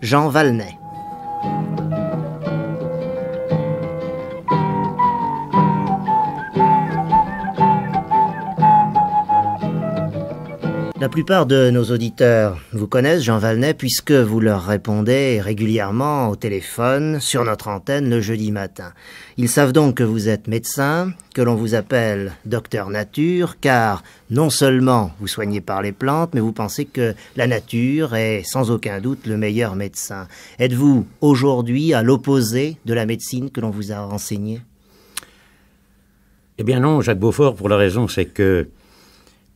Jean Valnet. La plupart de nos auditeurs vous connaissent, Jean Valnet, puisque vous leur répondez régulièrement au téléphone sur notre antenne le jeudi matin. Ils savent donc que vous êtes médecin, que l'on vous appelle docteur nature, car non seulement vous soignez par les plantes, mais vous pensez que la nature est sans aucun doute le meilleur médecin. Êtes-vous aujourd'hui à l'opposé de la médecine que l'on vous a enseignée? Eh bien non, Jacques Beaufort, pour la raison, c'est que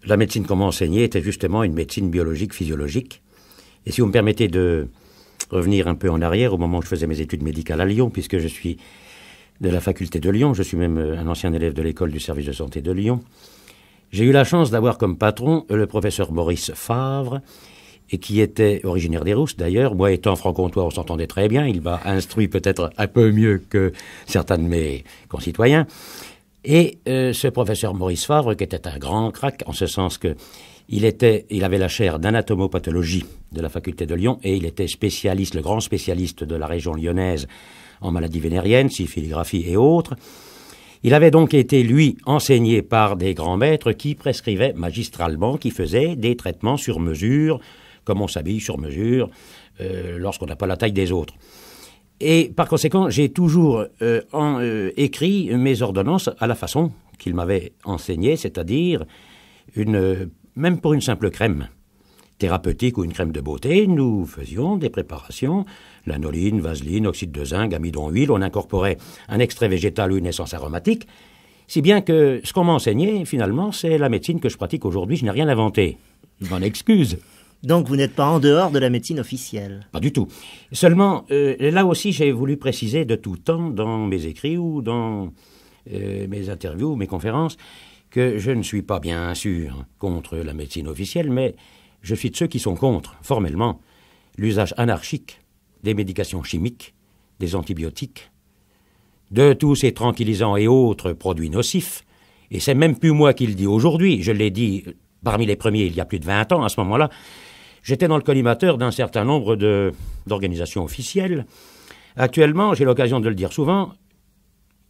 la médecine qu'on m'a enseignée était justement une médecine biologique, physiologique. Et si vous me permettez de revenir un peu en arrière, au moment où je faisais mes études médicales à Lyon, puisque je suis de la faculté de Lyon, je suis même un ancien élève de l'école du service de santé de Lyon, j'ai eu la chance d'avoir comme patron le professeur Maurice Favre, et qui était originaire des Rousses d'ailleurs. Moi étant franc-comtois, on s'entendait très bien, il m'a instruit peut-être un peu mieux que certains de mes concitoyens. Et ce professeur Maurice Favre, qui était un grand crack, en ce sens que il avait la chaire d'anatomopathologie de la faculté de Lyon, et il était spécialiste, le grand spécialiste de la région lyonnaise en maladies vénériennes, syphilis-graphie et autres. Il avait donc été, lui, enseigné par des grands maîtres qui prescrivaient magistralement, qui faisaient des traitements sur mesure, comme on s'habille sur mesure, lorsqu'on n'a pas la taille des autres. Et par conséquent, j'ai toujours écrit mes ordonnances à la façon qu'il m'avait enseigné, c'est-à-dire même pour une simple crème thérapeutique ou une crème de beauté, nous faisions des préparations, lanoline, vaseline, oxyde de zinc, amidon, huile, on incorporait un extrait végétal ou une essence aromatique, si bien que ce qu'on m'a enseigné, finalement, c'est la médecine que je pratique aujourd'hui, je n'ai rien inventé. Je m'en excuse. Donc vous n'êtes pas en dehors de la médecine officielle? Pas du tout. Seulement, là aussi, j'ai voulu préciser de tout temps, dans mes écrits ou dans mes interviews, mes conférences, que je ne suis pas bien sûr contre la médecine officielle, mais je suis de ceux qui sont contre, formellement, l'usage anarchique des médications chimiques, des antibiotiques, de tous ces tranquillisants et autres produits nocifs. Et c'est même plus moi qui le dis aujourd'hui, je l'ai dit parmi les premiers il y a plus de 20 ans, à ce moment-là. J'étais dans le collimateur d'un certain nombre d'organisations officielles. Actuellement, j'ai l'occasion de le dire souvent,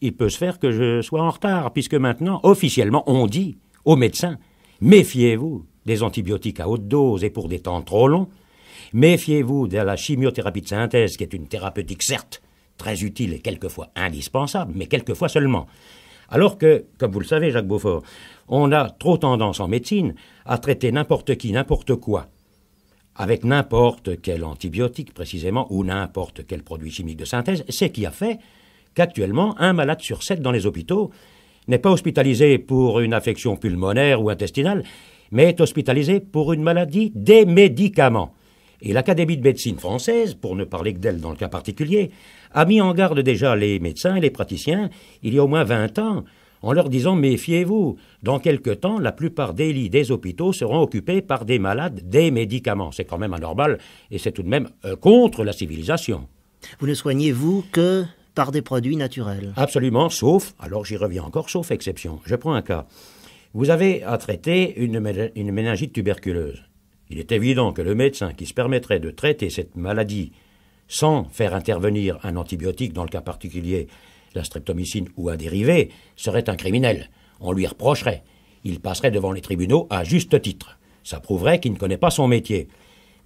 il peut se faire que je sois en retard, puisque maintenant, officiellement, on dit aux médecins, méfiez-vous des antibiotiques à haute dose et pour des temps trop longs, méfiez-vous de la chimiothérapie de synthèse, qui est une thérapeutique certes très utile et quelquefois indispensable, mais quelquefois seulement. Alors que, comme vous le savez, Jacques Beaufort, on a trop tendance en médecine à traiter n'importe qui, n'importe quoi, avec n'importe quel antibiotique précisément, ou n'importe quel produit chimique de synthèse, ce qui a fait qu'actuellement, un malade sur 7 dans les hôpitaux n'est pas hospitalisé pour une affection pulmonaire ou intestinale, mais est hospitalisé pour une maladie des médicaments. Et l'Académie de médecine française, pour ne parler que d'elle dans le cas particulier, a mis en garde déjà les médecins et les praticiens, il y a au moins 20 ans, en leur disant « méfiez-vous, dans quelque temps, la plupart des lits des hôpitaux seront occupés par des malades des médicaments ». C'est quand même anormal et c'est tout de même contre la civilisation. Vous ne soignez, vous, que par des produits naturels? Absolument, sauf, alors j'y reviens encore, sauf exception. Je prends un cas. Vous avez à traiter une méningite tuberculeuse. Il est évident que le médecin qui se permettrait de traiter cette maladie sans faire intervenir un antibiotique, dans le cas particulier la streptomycine ou un dérivé, serait un criminel. On lui reprocherait. Il passerait devant les tribunaux à juste titre. Ça prouverait qu'il ne connaît pas son métier.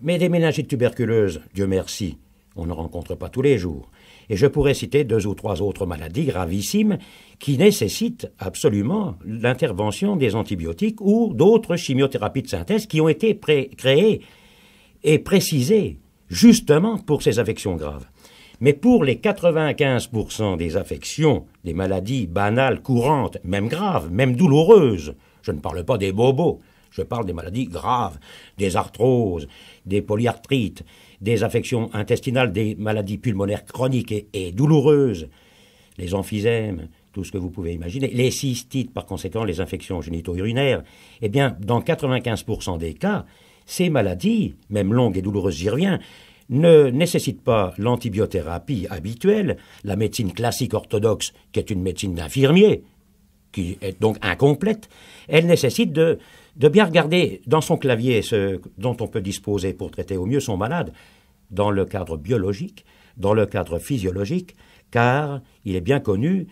Mais des méningites tuberculeuses, Dieu merci, on ne rencontre pas tous les jours. Et je pourrais citer 2 ou 3 autres maladies gravissimes qui nécessitent absolument l'intervention des antibiotiques ou d'autres chimiothérapies de synthèse qui ont été créées et précisées justement pour ces affections graves. Mais pour les 95% des affections, des maladies banales, courantes, même graves, même douloureuses, je ne parle pas des bobos, je parle des maladies graves, des arthroses, des polyarthrites, des affections intestinales, des maladies pulmonaires chroniques et douloureuses, les emphysèmes, tout ce que vous pouvez imaginer, les cystites, par conséquent les infections génito-urinaires, eh bien, dans 95% des cas, ces maladies, même longues et douloureuses, j'y reviens, ne nécessitent pas l'antibiothérapie habituelle, la médecine classique orthodoxe, qui est une médecine d'infirmier, qui est donc incomplète. Elle nécessite de bien regarder dans son clavier ce dont on peut disposer pour traiter au mieux son malade. dans le cadre biologique, dans le cadre physiologique, car il est bien connu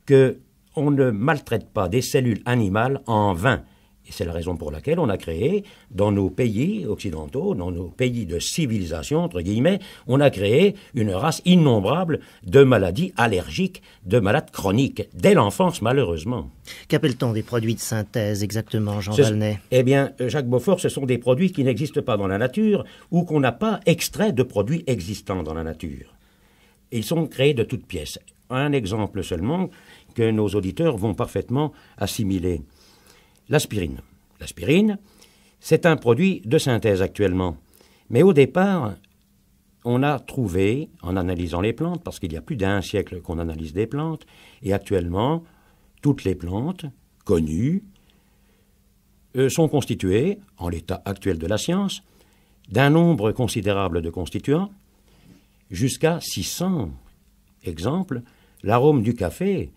qu'on ne maltraite pas des cellules animales en vain. Et c'est la raison pour laquelle on a créé, dans nos pays occidentaux, dans nos pays de civilisation, entre guillemets, on a créé une race innombrable de maladies allergiques, de malades chroniques, dès l'enfance malheureusement. Qu'appelle-t-on des produits de synthèse exactement, Jean Valnet? Eh bien, Jacques Beaufort, ce sont des produits qui n'existent pas dans la nature ou qu'on n'a pas extrait de produits existants dans la nature. Ils sont créés de toutes pièces. Un exemple seulement que nos auditeurs vont parfaitement assimiler. L'aspirine. L'aspirine, c'est un produit de synthèse actuellement. Mais au départ, on a trouvé, en analysant les plantes, parce qu'il y a plus d'1 siècle qu'on analyse des plantes, et actuellement, toutes les plantes connues sont constituées, en l'état actuel de la science, d'un nombre considérable de constituants, jusqu'à 600. Exemple, l'arôme du café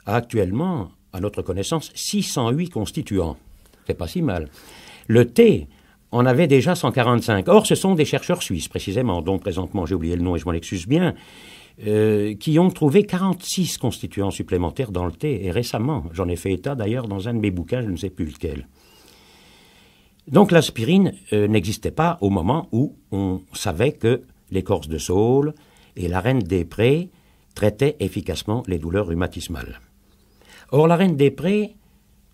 a actuellement, à notre connaissance, 608 constituants. C'est pas si mal. Le thé en avait déjà 145. Or, ce sont des chercheurs suisses, précisément, dont présentement j'ai oublié le nom et je m'en excuse bien, qui ont trouvé 46 constituants supplémentaires dans le thé. Et récemment, j'en ai fait état d'ailleurs dans un de mes bouquins, je ne sais plus lequel. Donc l'aspirine n'existait pas au moment où on savait que l'écorce de saule et la reine des prés traitaient efficacement les douleurs rhumatismales. Or, la reine des prés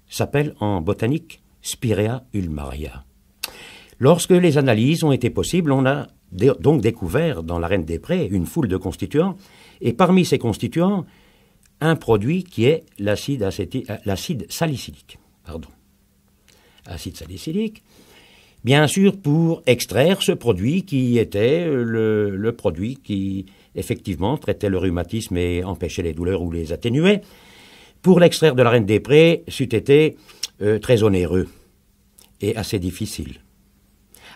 s'appelle en botanique Spirea ulmaria. Lorsque les analyses ont été possibles, on a donc découvert dans la reine des prés une foule de constituants, et parmi ces constituants, un produit qui est l'acide salicylique. Acide salicylique, bien sûr pour extraire ce produit qui était le produit qui, effectivement, traitait le rhumatisme et empêchait les douleurs ou les atténuait. Pour l'extraire de la reine des prés, c'eût été très onéreux et assez difficile.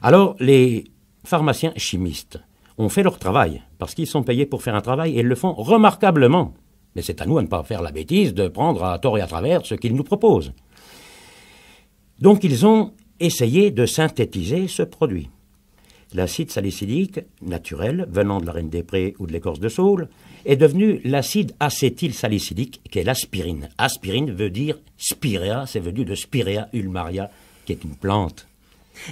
Alors, les pharmaciens chimistes ont fait leur travail, parce qu'ils sont payés pour faire un travail, et ils le font remarquablement. Mais c'est à nous à ne pas faire la bêtise de prendre à tort et à travers ce qu'ils nous proposent. Donc, ils ont essayé de synthétiser ce produit. L'acide salicylique naturel, venant de la reine des prés ou de l'écorce de saule, est devenu l'acide acétylsalicylique, qui est l'aspirine. Aspirine veut dire spirea, c'est venu de Spirea ulmaria, qui est une plante.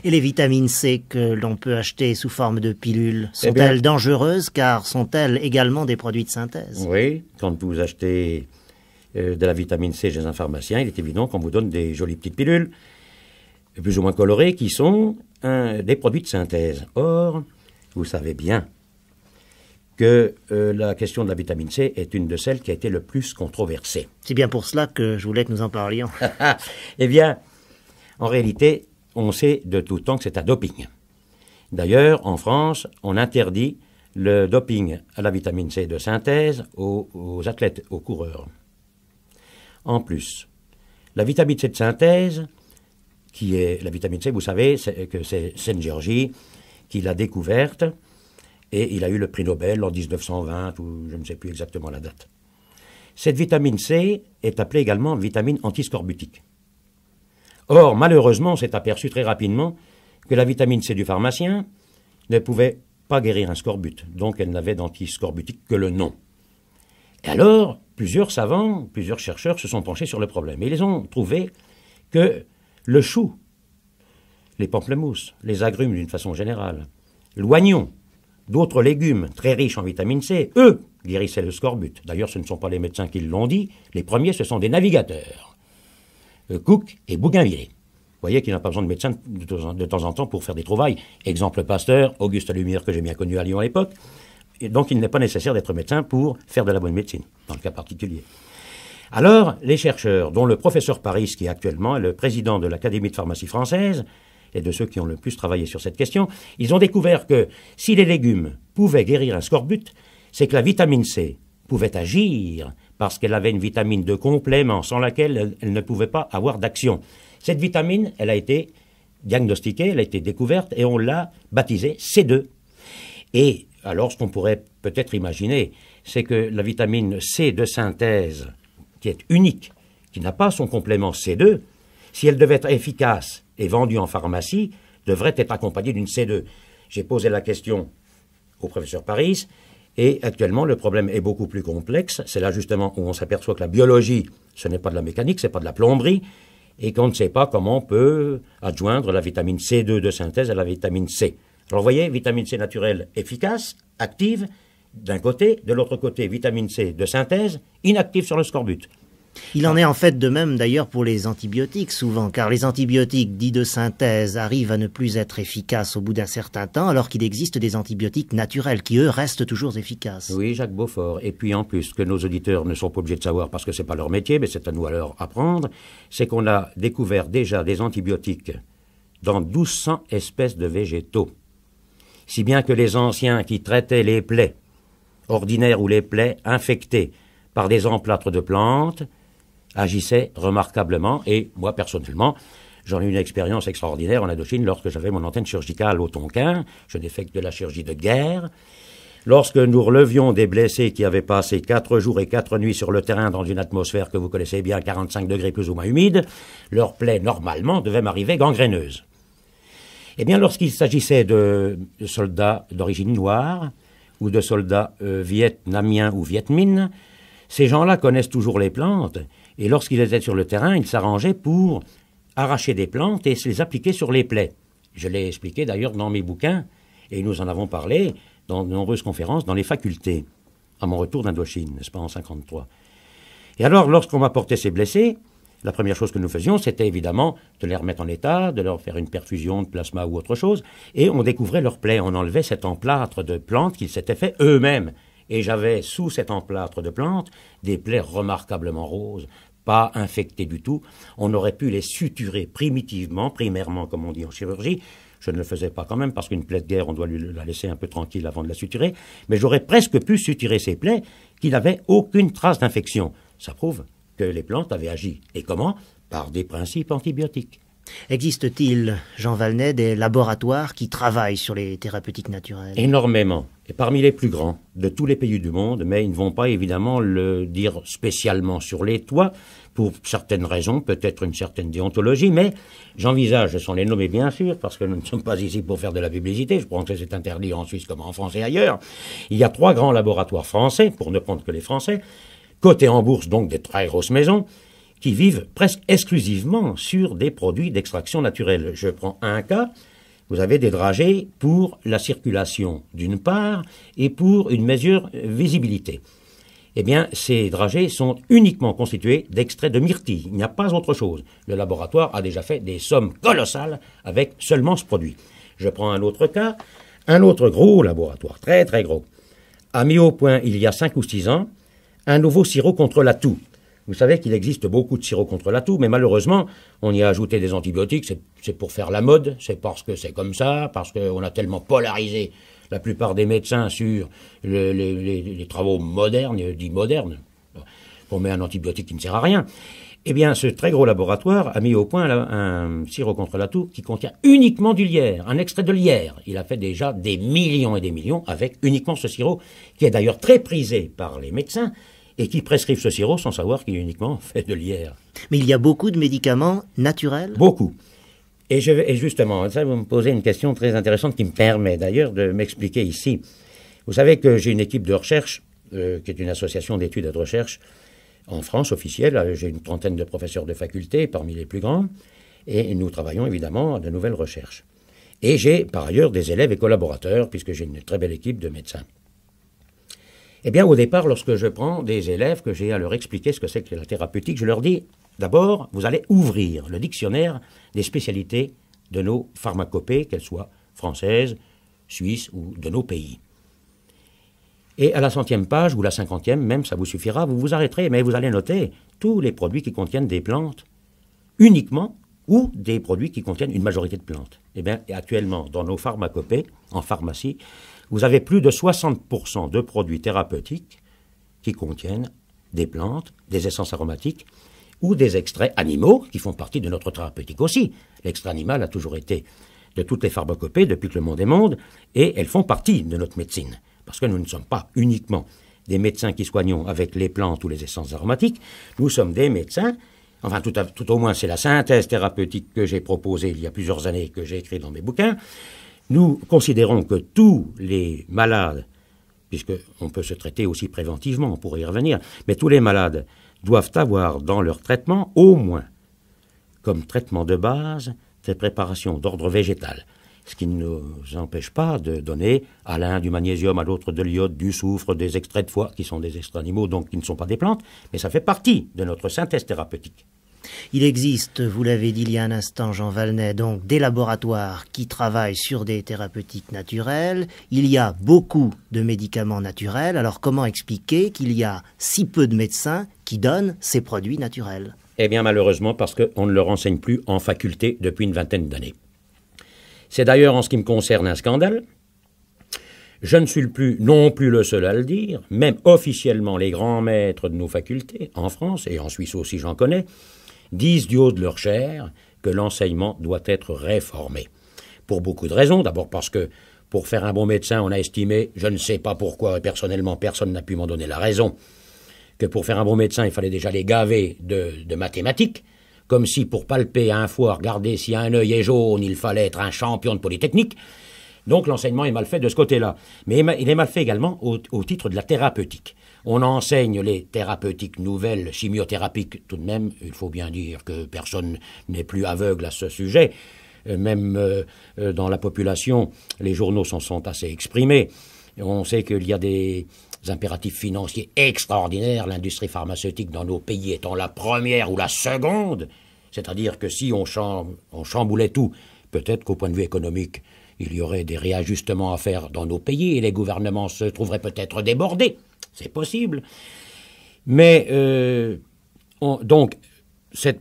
Et les vitamines C que l'on peut acheter sous forme de pilules, sont-elles dangereuses car sont-elles également des produits de synthèse? Oui, quand vous achetez de la vitamine C chez un pharmacien, il est évident qu'on vous donne des jolies petites pilules, plus ou moins colorées, qui sont des produits de synthèse. Or, vous savez bien que la question de la vitamine C est une de celles qui a été le plus controversée. C'est bien pour cela que je voulais que nous en parlions. Eh bien, en réalité, on sait de tout temps que c'est un doping. D'ailleurs, en France, on interdit le doping à la vitamine C de synthèse aux athlètes, aux coureurs. En plus, la vitamine C de synthèse, qui est la vitamine C, vous savez que c'est Sen-Georgi qui l'a découverte, et il a eu le prix Nobel en 1920, ou je ne sais plus exactement la date. Cette vitamine C est appelée également vitamine antiscorbutique. Or, malheureusement, on s'est aperçu très rapidement que la vitamine C du pharmacien ne pouvait pas guérir un scorbut, donc elle n'avait d'antiscorbutique que le nom. Et alors, plusieurs savants, plusieurs chercheurs se sont penchés sur le problème, et ils ont trouvé que le chou, les pamplemousses, les agrumes d'une façon générale, l'oignon, d'autres légumes très riches en vitamine C, eux, guérissaient le scorbut. D'ailleurs, ce ne sont pas les médecins qui l'ont dit, les premiers, ce sont des navigateurs. Cook et Bougainville. Vous voyez qu'il n'a pas besoin de médecin de temps en temps pour faire des trouvailles. Exemple Pasteur, Auguste Lumière, que j'ai bien connu à Lyon à l'époque. Et donc, il n'est pas nécessaire d'être médecin pour faire de la bonne médecine, dans le cas particulier. Alors, les chercheurs, dont le professeur Paris, qui est actuellement le président de l'Académie de pharmacie française, et de ceux qui ont le plus travaillé sur cette question, ils ont découvert que si les légumes pouvaient guérir un scorbut, c'est que la vitamine C pouvait agir parce qu'elle avait une vitamine de complément sans laquelle elle ne pouvait pas avoir d'action. Cette vitamine, elle a été diagnostiquée, elle a été découverte et on l'a baptisée C2. Et alors, ce qu'on pourrait peut-être imaginer, c'est que la vitamine C de synthèse, qui est unique, qui n'a pas son complément C2, si elle devait être efficace et vendue en pharmacie, devrait être accompagnée d'une C2. J'ai posé la question au professeur Paris. Et actuellement, le problème est beaucoup plus complexe. C'est là justement où on s'aperçoit que la biologie, ce n'est pas de la mécanique, ce n'est pas de la plomberie, et qu'on ne sait pas comment on peut adjoindre la vitamine C2 de synthèse à la vitamine C. Alors vous voyez, vitamine C naturelle efficace, active, d'un côté, de l'autre côté, vitamine C de synthèse, inactive sur le scorbut. Il en est en fait de même d'ailleurs pour les antibiotiques souvent, car les antibiotiques dits de synthèse arrivent à ne plus être efficaces au bout d'un certain temps, alors qu'il existe des antibiotiques naturels qui, eux, restent toujours efficaces. Oui, Jacques Beaufort. Et puis en plus, ce que nos auditeurs ne sont pas obligés de savoir parce que c'est pas leur métier, mais c'est à nous à leur apprendre, c'est qu'on a découvert déjà des antibiotiques dans 1200 espèces de végétaux. Si bien que les anciens qui traitaient les plaies ordinaires ou les plaies infectées par des emplâtres de plantes agissait remarquablement, et moi personnellement, j'en ai eu une expérience extraordinaire en Indochine lorsque j'avais mon antenne chirurgicale au Tonkin, je n'ai fait que de la chirurgie de guerre. Lorsque nous relevions des blessés qui avaient passé 4 jours et 4 nuits sur le terrain dans une atmosphère que vous connaissez bien, 45 degrés plus ou moins humide, leurs plaies normalement devaient m'arriver gangréneuses. Eh bien, lorsqu'il s'agissait de soldats d'origine noire ou de soldats vietnamiens ou vietmines, ces gens-là connaissent toujours les plantes, et lorsqu'ils étaient sur le terrain, ils s'arrangeaient pour arracher des plantes et se les appliquer sur les plaies. Je l'ai expliqué d'ailleurs dans mes bouquins, et nous en avons parlé dans de nombreuses conférences dans les facultés, à mon retour d'Indochine, n'est-ce pas, en 1953. Et alors, lorsqu'on m'apportait ces blessés, la première chose que nous faisions, c'était évidemment de les remettre en état, de leur faire une perfusion de plasma ou autre chose, et on découvrait leurs plaies, on enlevait cet emplâtre de plantes qu'ils s'étaient fait eux-mêmes. Et j'avais sous cet emplâtre de plantes des plaies remarquablement roses, pas infectées du tout. On aurait pu les suturer primitivement, primairement comme on dit en chirurgie. Je ne le faisais pas quand même parce qu'une plaie de guerre, on doit la laisser un peu tranquille avant de la suturer. Mais j'aurais presque pu suturer ces plaies qui n'avaient aucune trace d'infection. Ça prouve que les plantes avaient agi. Et comment? Par des principes antibiotiques. Existe-t-il, Jean Valnet, des laboratoires qui travaillent sur les thérapeutiques naturelles? Énormément. Et parmi les plus grands de tous les pays du monde, mais ils ne vont pas évidemment le dire spécialement sur les toits, pour certaines raisons, peut-être une certaine déontologie, mais j'envisage, sans les nommer bien sûr, parce que nous ne sommes pas ici pour faire de la publicité, je pense que c'est interdit en Suisse comme en France et ailleurs. Il y a 3 grands laboratoires français, pour ne prendre que les Français, cotés en bourse, donc des très grosses maisons, qui vivent presque exclusivement sur des produits d'extraction naturelle. Je prends un cas, vous avez des dragées pour la circulation d'une part et pour une meilleure visibilité. Eh bien, ces dragées sont uniquement constitués d'extraits de myrtille. Il n'y a pas autre chose. Le laboratoire a déjà fait des sommes colossales avec seulement ce produit. Je prends un autre cas, un autre gros laboratoire, très très gros, a mis au point il y a 5 ou 6 ans un nouveau sirop contre la toux. Vous savez qu'il existe beaucoup de sirops contre la toux, mais malheureusement, on y a ajouté des antibiotiques, c'est pour faire la mode, c'est parce que c'est comme ça, parce qu'on a tellement polarisé la plupart des médecins sur les travaux modernes, dits modernes, qu'on met un antibiotique qui ne sert à rien. Eh bien, ce très gros laboratoire a mis au point un sirop contre la toux qui contient uniquement du lierre, un extrait de lierre. Il a fait déjà des millions et des millions avec uniquement ce sirop, qui est d'ailleurs très prisé par les médecins, et qui prescrivent ce sirop sans savoir qu'il est uniquement fait de lierre. Mais il y a beaucoup de médicaments naturels? Beaucoup. Et justement, ça, vous me posez une question très intéressante qui me permet d'ailleurs de m'expliquer ici. Vous savez que j'ai une équipe de recherche, qui est une association d'études et de recherche en France officielle. J'ai une trentaine de professeurs de faculté, parmi les plus grands, et nous travaillons évidemment à de nouvelles recherches. Et j'ai par ailleurs des élèves et collaborateurs, puisque j'ai une très belle équipe de médecins. Eh bien, au départ, lorsque je prends des élèves que j'ai à leur expliquer ce que c'est que la thérapeutique, je leur dis, d'abord, vous allez ouvrir le dictionnaire des spécialités de nos pharmacopées, qu'elles soient françaises, suisses ou de nos pays. Et à la 100e page ou la 50e, même, ça vous suffira, vous vous arrêterez, mais vous allez noter tous les produits qui contiennent des plantes uniquement ou des produits qui contiennent une majorité de plantes. Eh bien, actuellement, dans nos pharmacopées, en pharmacie, vous avez plus de 60% de produits thérapeutiques qui contiennent des plantes, des essences aromatiques ou des extraits animaux qui font partie de notre thérapeutique aussi. L'extrait animal a toujours été de toutes les pharmacopées depuis que le monde est monde et elles font partie de notre médecine. Parce que nous ne sommes pas uniquement des médecins qui soignons avec les plantes ou les essences aromatiques, nous sommes des médecins, enfin tout au moins c'est la synthèse thérapeutique que j'ai proposée il y a plusieurs années, que j'ai écrit dans mes bouquins, Nous considérons que tous les malades, puisqu'on peut se traiter aussi préventivement, on pourrait y revenir, mais tous les malades doivent avoir dans leur traitement au moins, comme traitement de base, des préparations d'ordre végétal. Ce qui ne nous empêche pas de donner à l'un du magnésium, à l'autre de l'iode, du soufre, des extraits de foie, qui sont des extraits animaux, donc qui ne sont pas des plantes, mais ça fait partie de notre synthèse thérapeutique. Il existe, vous l'avez dit il y a un instant, Jean Valnet, donc des laboratoires qui travaillent sur des thérapeutiques naturelles. Il y a beaucoup de médicaments naturels. Alors comment expliquer qu'il y a si peu de médecins qui donnent ces produits naturels? Eh bien malheureusement parce qu'on ne leur enseigne plus en faculté depuis une vingtaine d'années. C'est d'ailleurs en ce qui me concerne un scandale. Je ne suis non plus le seul à le dire. Même officiellement, les grands maîtres de nos facultés, en France et en Suisse aussi j'en connais, disent du haut de leur chair que l'enseignement doit être réformé. Pour beaucoup de raisons. D'abord parce que pour faire un bon médecin, on a estimé, je ne sais pas pourquoi, et personnellement personne n'a pu m'en donner la raison, que pour faire un bon médecin, il fallait déjà les gaver de mathématiques, comme si pour palper un foie, regarder si un œil est jaune, il fallait être un champion de polytechnique. Donc l'enseignement est mal fait de ce côté-là. Mais il est mal fait également au titre de la thérapeutique. On enseigne les thérapeutiques nouvelles, chimiothérapiques. Tout de même, il faut bien dire que personne n'est plus aveugle à ce sujet. Même dans la population, les journaux s'en sont assez exprimés. On sait qu'il y a des impératifs financiers extraordinaires, l'industrie pharmaceutique dans nos pays étant la première ou la seconde. C'est-à-dire que si on chamboulait tout, peut-être qu'au point de vue économique, il y aurait des réajustements à faire dans nos pays et les gouvernements se trouveraient peut-être débordés. C'est possible. Mais donc,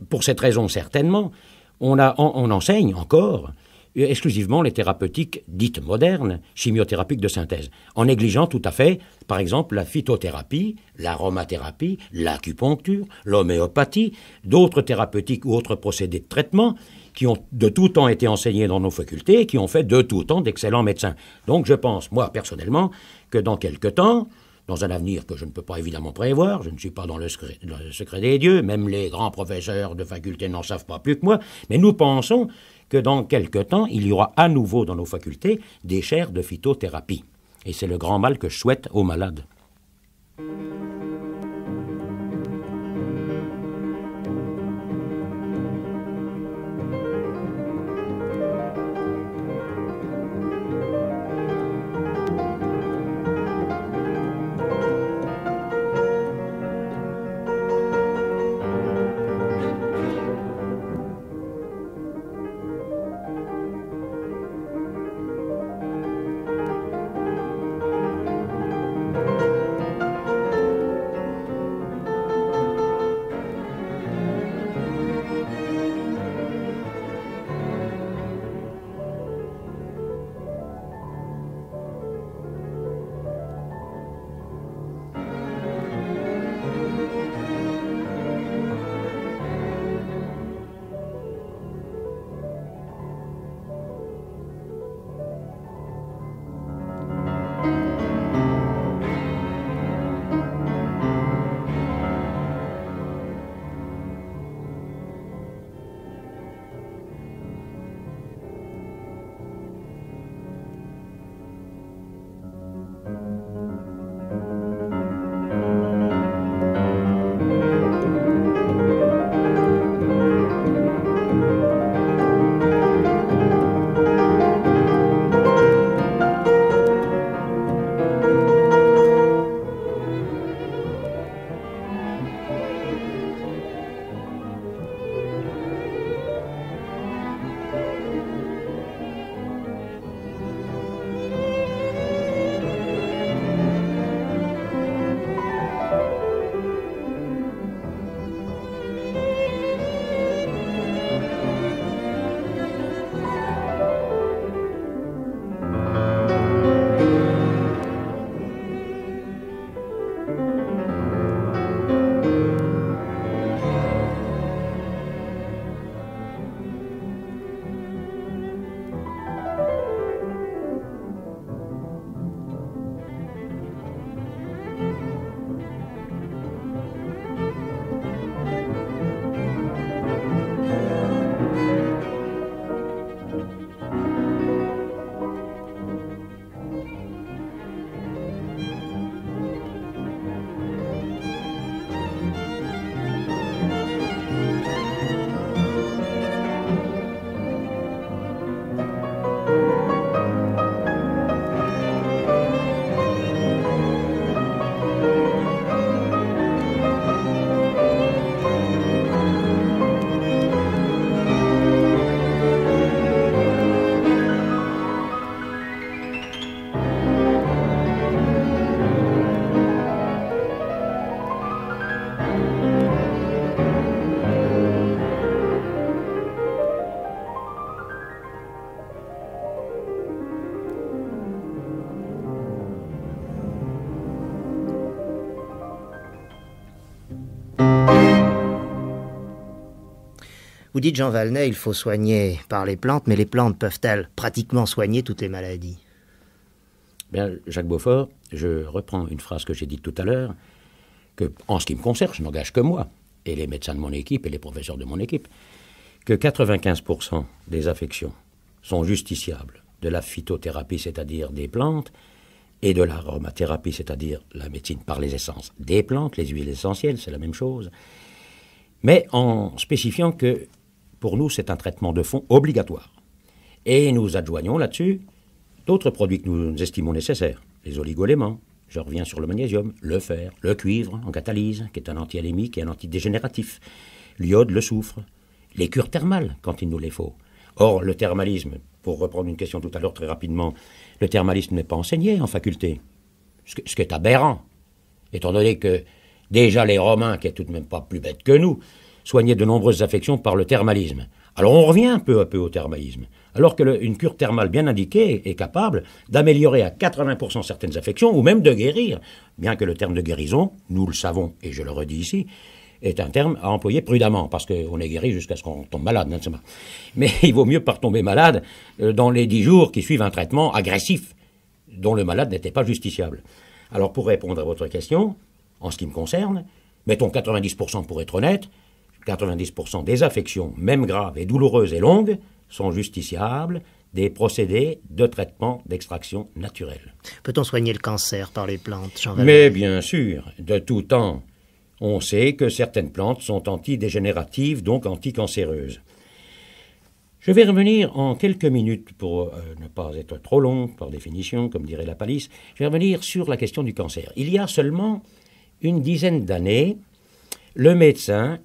pour cette raison certainement, on enseigne encore exclusivement les thérapeutiques dites modernes, chimiothérapiques de synthèse, en négligeant tout à fait, par exemple, la phytothérapie, l'aromathérapie, l'acupuncture, l'homéopathie, d'autres thérapeutiques ou autres procédés de traitement qui ont de tout temps été enseignés dans nos facultés et qui ont fait de tout temps d'excellents médecins. Donc je pense, moi, personnellement, que dans quelque temps, dans un avenir que je ne peux pas évidemment prévoir, je ne suis pas dans le secret des dieux, même les grands professeurs de faculté n'en savent pas plus que moi, mais nous pensons que dans quelque temps, il y aura à nouveau dans nos facultés des chaires de phytothérapie. Et c'est le grand mal que je souhaite aux malades. Vous dites, Jean Valnet, il faut soigner par les plantes, mais les plantes peuvent-elles pratiquement soigner toutes les maladies? Bien, Jacques Beaufort, je reprends une phrase que j'ai dite tout à l'heure, que, en ce qui me concerne, je n'engage que moi, et les médecins de mon équipe, et les professeurs de mon équipe, que 95% des affections sont justiciables de la phytothérapie, c'est-à-dire des plantes, et de l'aromathérapie, c'est-à-dire la médecine par les essences des plantes, les huiles essentielles, c'est la même chose, mais en spécifiant que, pour nous, c'est un traitement de fond obligatoire. Et nous adjoignons là-dessus d'autres produits que nous estimons nécessaires, les oligoéléments, je reviens sur le magnésium, le fer, le cuivre en catalyse, qui est un anti-anémique et un antidégénératif, l'iode, le soufre, les cures thermales quand il nous les faut. Or, le thermalisme, pour reprendre une question tout à l'heure très rapidement, le thermalisme n'est pas enseigné en faculté, ce qui est aberrant, étant donné que déjà les Romains, qui est tout de même pas plus bêtes que nous, soignaient de nombreuses affections par le thermalisme. Alors on revient peu à peu au thermalisme, alors qu'une cure thermale bien indiquée est capable d'améliorer à 80% certaines affections, ou même de guérir, bien que le terme de guérison, nous le savons, et je le redis ici, est un terme à employer prudemment, parce qu'on est guéri jusqu'à ce qu'on tombe malade. Mais il vaut mieux pas tomber malade dans les 10 jours qui suivent un traitement agressif, dont le malade n'était pas justiciable. Alors pour répondre à votre question, en ce qui me concerne, mettons 90% pour être honnête, 90% des affections, même graves et douloureuses et longues, sont justiciables des procédés de traitement d'extraction naturelle. Peut-on soigner le cancer par les plantes, Jean Valnet? Mais bien sûr, de tout temps, on sait que certaines plantes sont antidégénératives, donc anticancéreuses. Je vais revenir en quelques minutes, pour ne pas être trop long, par définition, comme dirait la palisse, je vais revenir sur la question du cancer. Il y a seulement une dizaine d'années, le médecin,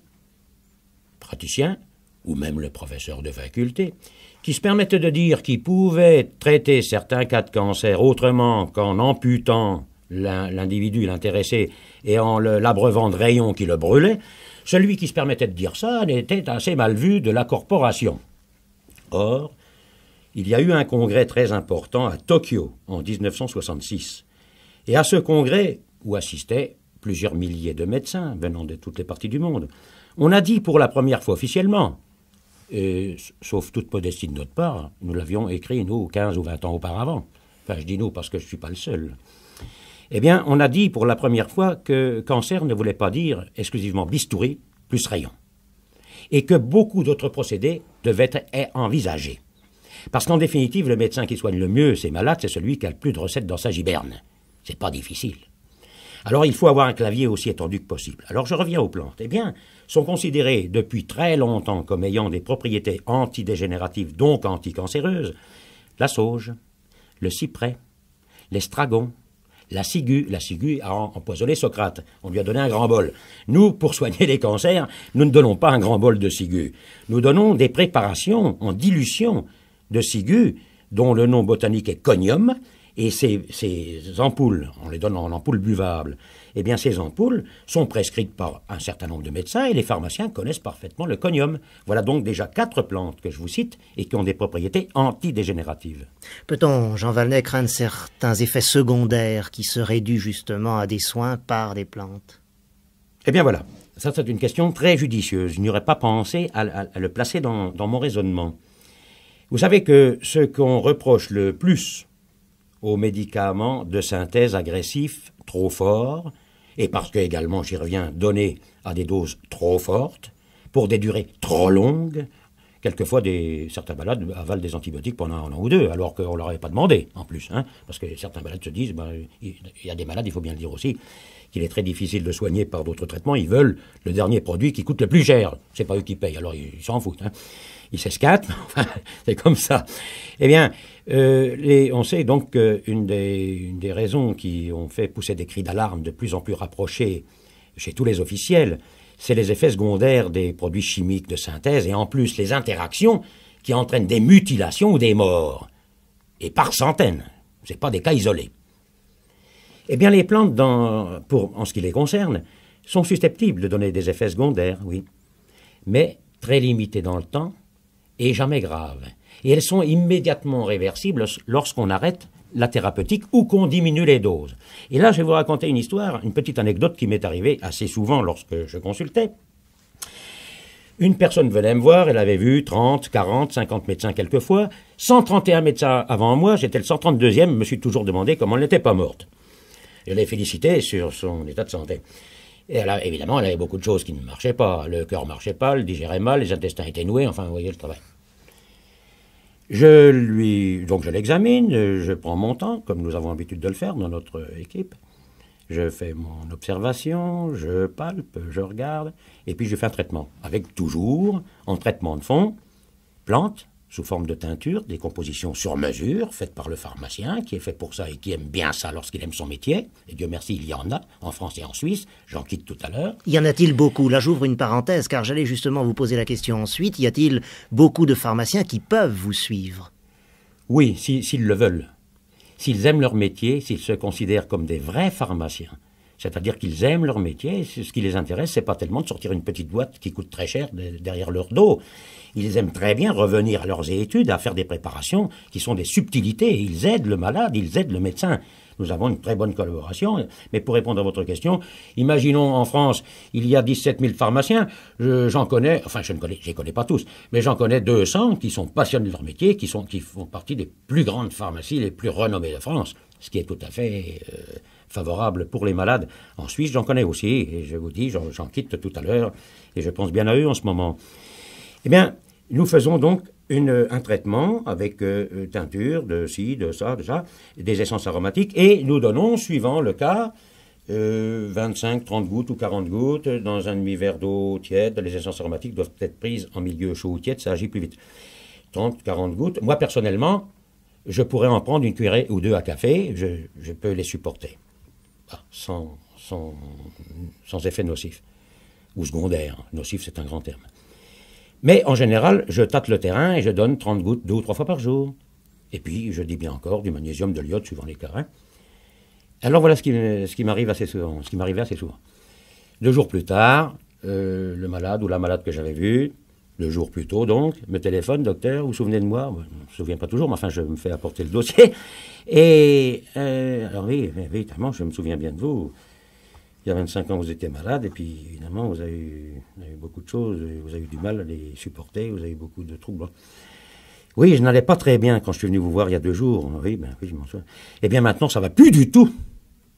praticien, ou même le professeur de faculté, qui se permettait de dire qu'il pouvait traiter certains cas de cancer autrement qu'en amputant l'individu, l'intéressé, et en l'abreuvant de rayons qui le brûlaient, celui qui se permettait de dire ça était assez mal vu de la corporation. Or, il y a eu un congrès très important à Tokyo en 1966. Et à ce congrès, où assistaient plusieurs milliers de médecins venant de toutes les parties du monde, on a dit pour la première fois officiellement, et, sauf toute modestie de notre part, nous l'avions écrit, nous, 15 ou 20 ans auparavant. Enfin, je dis nous parce que je ne suis pas le seul. Eh bien, on a dit pour la première fois que cancer ne voulait pas dire exclusivement bistouri plus rayon. Et que beaucoup d'autres procédés devaient être envisagés. Parce qu'en définitive, le médecin qui soigne le mieux ses malades, c'est celui qui a le plus de recettes dans sa giberne. C'est pas difficile. Alors il faut avoir un clavier aussi étendu que possible. Alors je reviens aux plantes. Eh bien, sont considérées depuis très longtemps comme ayant des propriétés antidégénératives, donc anticancéreuses, la sauge, le cyprès, l'estragon, la ciguë a empoisonné Socrate. On lui a donné un grand bol. Nous, pour soigner les cancers, nous ne donnons pas un grand bol de ciguë. Nous donnons des préparations en dilution de ciguë, dont le nom botanique est conium, et ces ampoules, on les donne en ampoules buvables, eh bien ces ampoules sont prescrites par un certain nombre de médecins et les pharmaciens connaissent parfaitement le conium. Voilà donc déjà 4 plantes que je vous cite et qui ont des propriétés antidégénératives. Peut-on, Jean Valnet, craindre certains effets secondaires qui seraient dus justement à des soins par des plantes? Eh bien voilà, ça c'est une question très judicieuse. Je n'aurais pas pensé à le placer dans mon raisonnement. Vous savez que ce qu'on reproche le plus aux médicaments de synthèse agressifs trop forts, et parce que également, j'y reviens, donnés à des doses trop fortes, pour des durées trop longues, quelquefois certains malades avalent des antibiotiques pendant 1 an ou 2, alors qu'on ne leur avait pas demandé, en plus, parce que certains malades se disent, il y a des malades, il faut bien le dire aussi, qu'il est très difficile de soigner par d'autres traitements, ils veulent le dernier produit qui coûte le plus cher, c'est pas eux qui payent, alors ils s'en foutent, ils s'escatent, enfin, c'est comme ça. Eh bien, on sait donc qu'une des raisons qui ont fait pousser des cris d'alarme de plus en plus rapprochés chez tous les officiels, c'est les effets secondaires des produits chimiques de synthèse et en plus les interactions qui entraînent des mutilations ou des morts. Et par centaines, ce n'est pas des cas isolés. Eh bien, les plantes, en ce qui les concerne, sont susceptibles de donner des effets secondaires, oui, mais très limités dans le temps et jamais graves. Et elles sont immédiatement réversibles lorsqu'on arrête la thérapeutique ou qu'on diminue les doses. Et là, je vais vous raconter une histoire, une petite anecdote qui m'est arrivée assez souvent lorsque je consultais. Une personne venait me voir, elle avait vu 30, 40, 50 médecins quelquefois. 131 médecins avant moi, j'étais le 132e, je me suis toujours demandé comment elle n'était pas morte. Je l'ai félicitée sur son état de santé. Et évidemment, elle avait beaucoup de choses qui ne marchaient pas. Le cœur ne marchait pas, elle digérait mal, les intestins étaient noués, enfin, vous voyez le travail. Donc je l'examine, je prends mon temps, comme nous avons l'habitude de le faire dans notre équipe. Je fais mon observation, je palpe, je regarde, et puis je fais un traitement, avec toujours, en traitement de fond, plantes, sous forme de teinture, des compositions sur mesure, faites par le pharmacien, qui est fait pour ça et qui aime bien ça lorsqu'il aime son métier. Et Dieu merci, il y en a, en France et en Suisse, j'en quitte tout à l'heure. Y en a-t-il beaucoup? Là, j'ouvre une parenthèse, car j'allais justement vous poser la question ensuite. Y a-t-il beaucoup de pharmaciens qui peuvent vous suivre? Oui, s'ils le veulent. S'ils aiment leur métier, s'ils se considèrent comme des vrais pharmaciens, c'est-à-dire qu'ils aiment leur métier, ce qui les intéresse, c'est pas tellement de sortir une petite boîte qui coûte très cher derrière leur dos. Ils aiment très bien revenir à leurs études, à faire des préparations qui sont des subtilités. Ils aident le malade, ils aident le médecin. Nous avons une très bonne collaboration. Mais pour répondre à votre question, imaginons en France, il y a 17 000 pharmaciens. J'en connais, enfin je ne les connais pas tous, mais j'en connais 200 qui sont passionnés de leur métier, qui font partie des plus grandes pharmacies, les plus renommées de France. Ce qui est tout à fait favorable pour les malades. En Suisse, j'en connais aussi, et je vous dis, j'en quitte tout à l'heure, et je pense bien à eux en ce moment. Eh bien, nous faisons donc un traitement avec teinture de ci, de ça, des essences aromatiques, et nous donnons, suivant le cas, 25, 30 gouttes ou 40 gouttes dans un demi-verre d'eau tiède. Les essences aromatiques doivent être prises en milieu chaud ou tiède, ça agit plus vite. 30, 40 gouttes. Moi, personnellement, je pourrais en prendre une cuillerée ou deux à café, je peux les supporter, sans effet nocif, ou secondaire. Nocif, c'est un grand terme. Mais en général, je tâte le terrain et je donne 30 gouttes 2 ou 3 fois par jour. Et puis, je dis bien encore du magnésium, de l'iode, suivant les cas. Alors voilà ce qui m'arrive assez souvent. 2 jours plus tard, le malade ou la malade que j'avais vue, 2 jours plus tôt donc, me téléphone: docteur, vous vous souvenez de moi? Je ne me souviens pas toujours, mais enfin, je me fais apporter le dossier. Et alors oui, évidemment, je me souviens bien de vous. Il y a 25 ans, vous étiez malade, et puis évidemment, vous avez eu beaucoup de choses, vous avez eu du mal à les supporter, vous avez eu beaucoup de troubles. Oui, je n'allais pas très bien quand je suis venu vous voir il y a 2 jours. Oui, je m'en souviens. Eh bien maintenant, ça va plus du tout.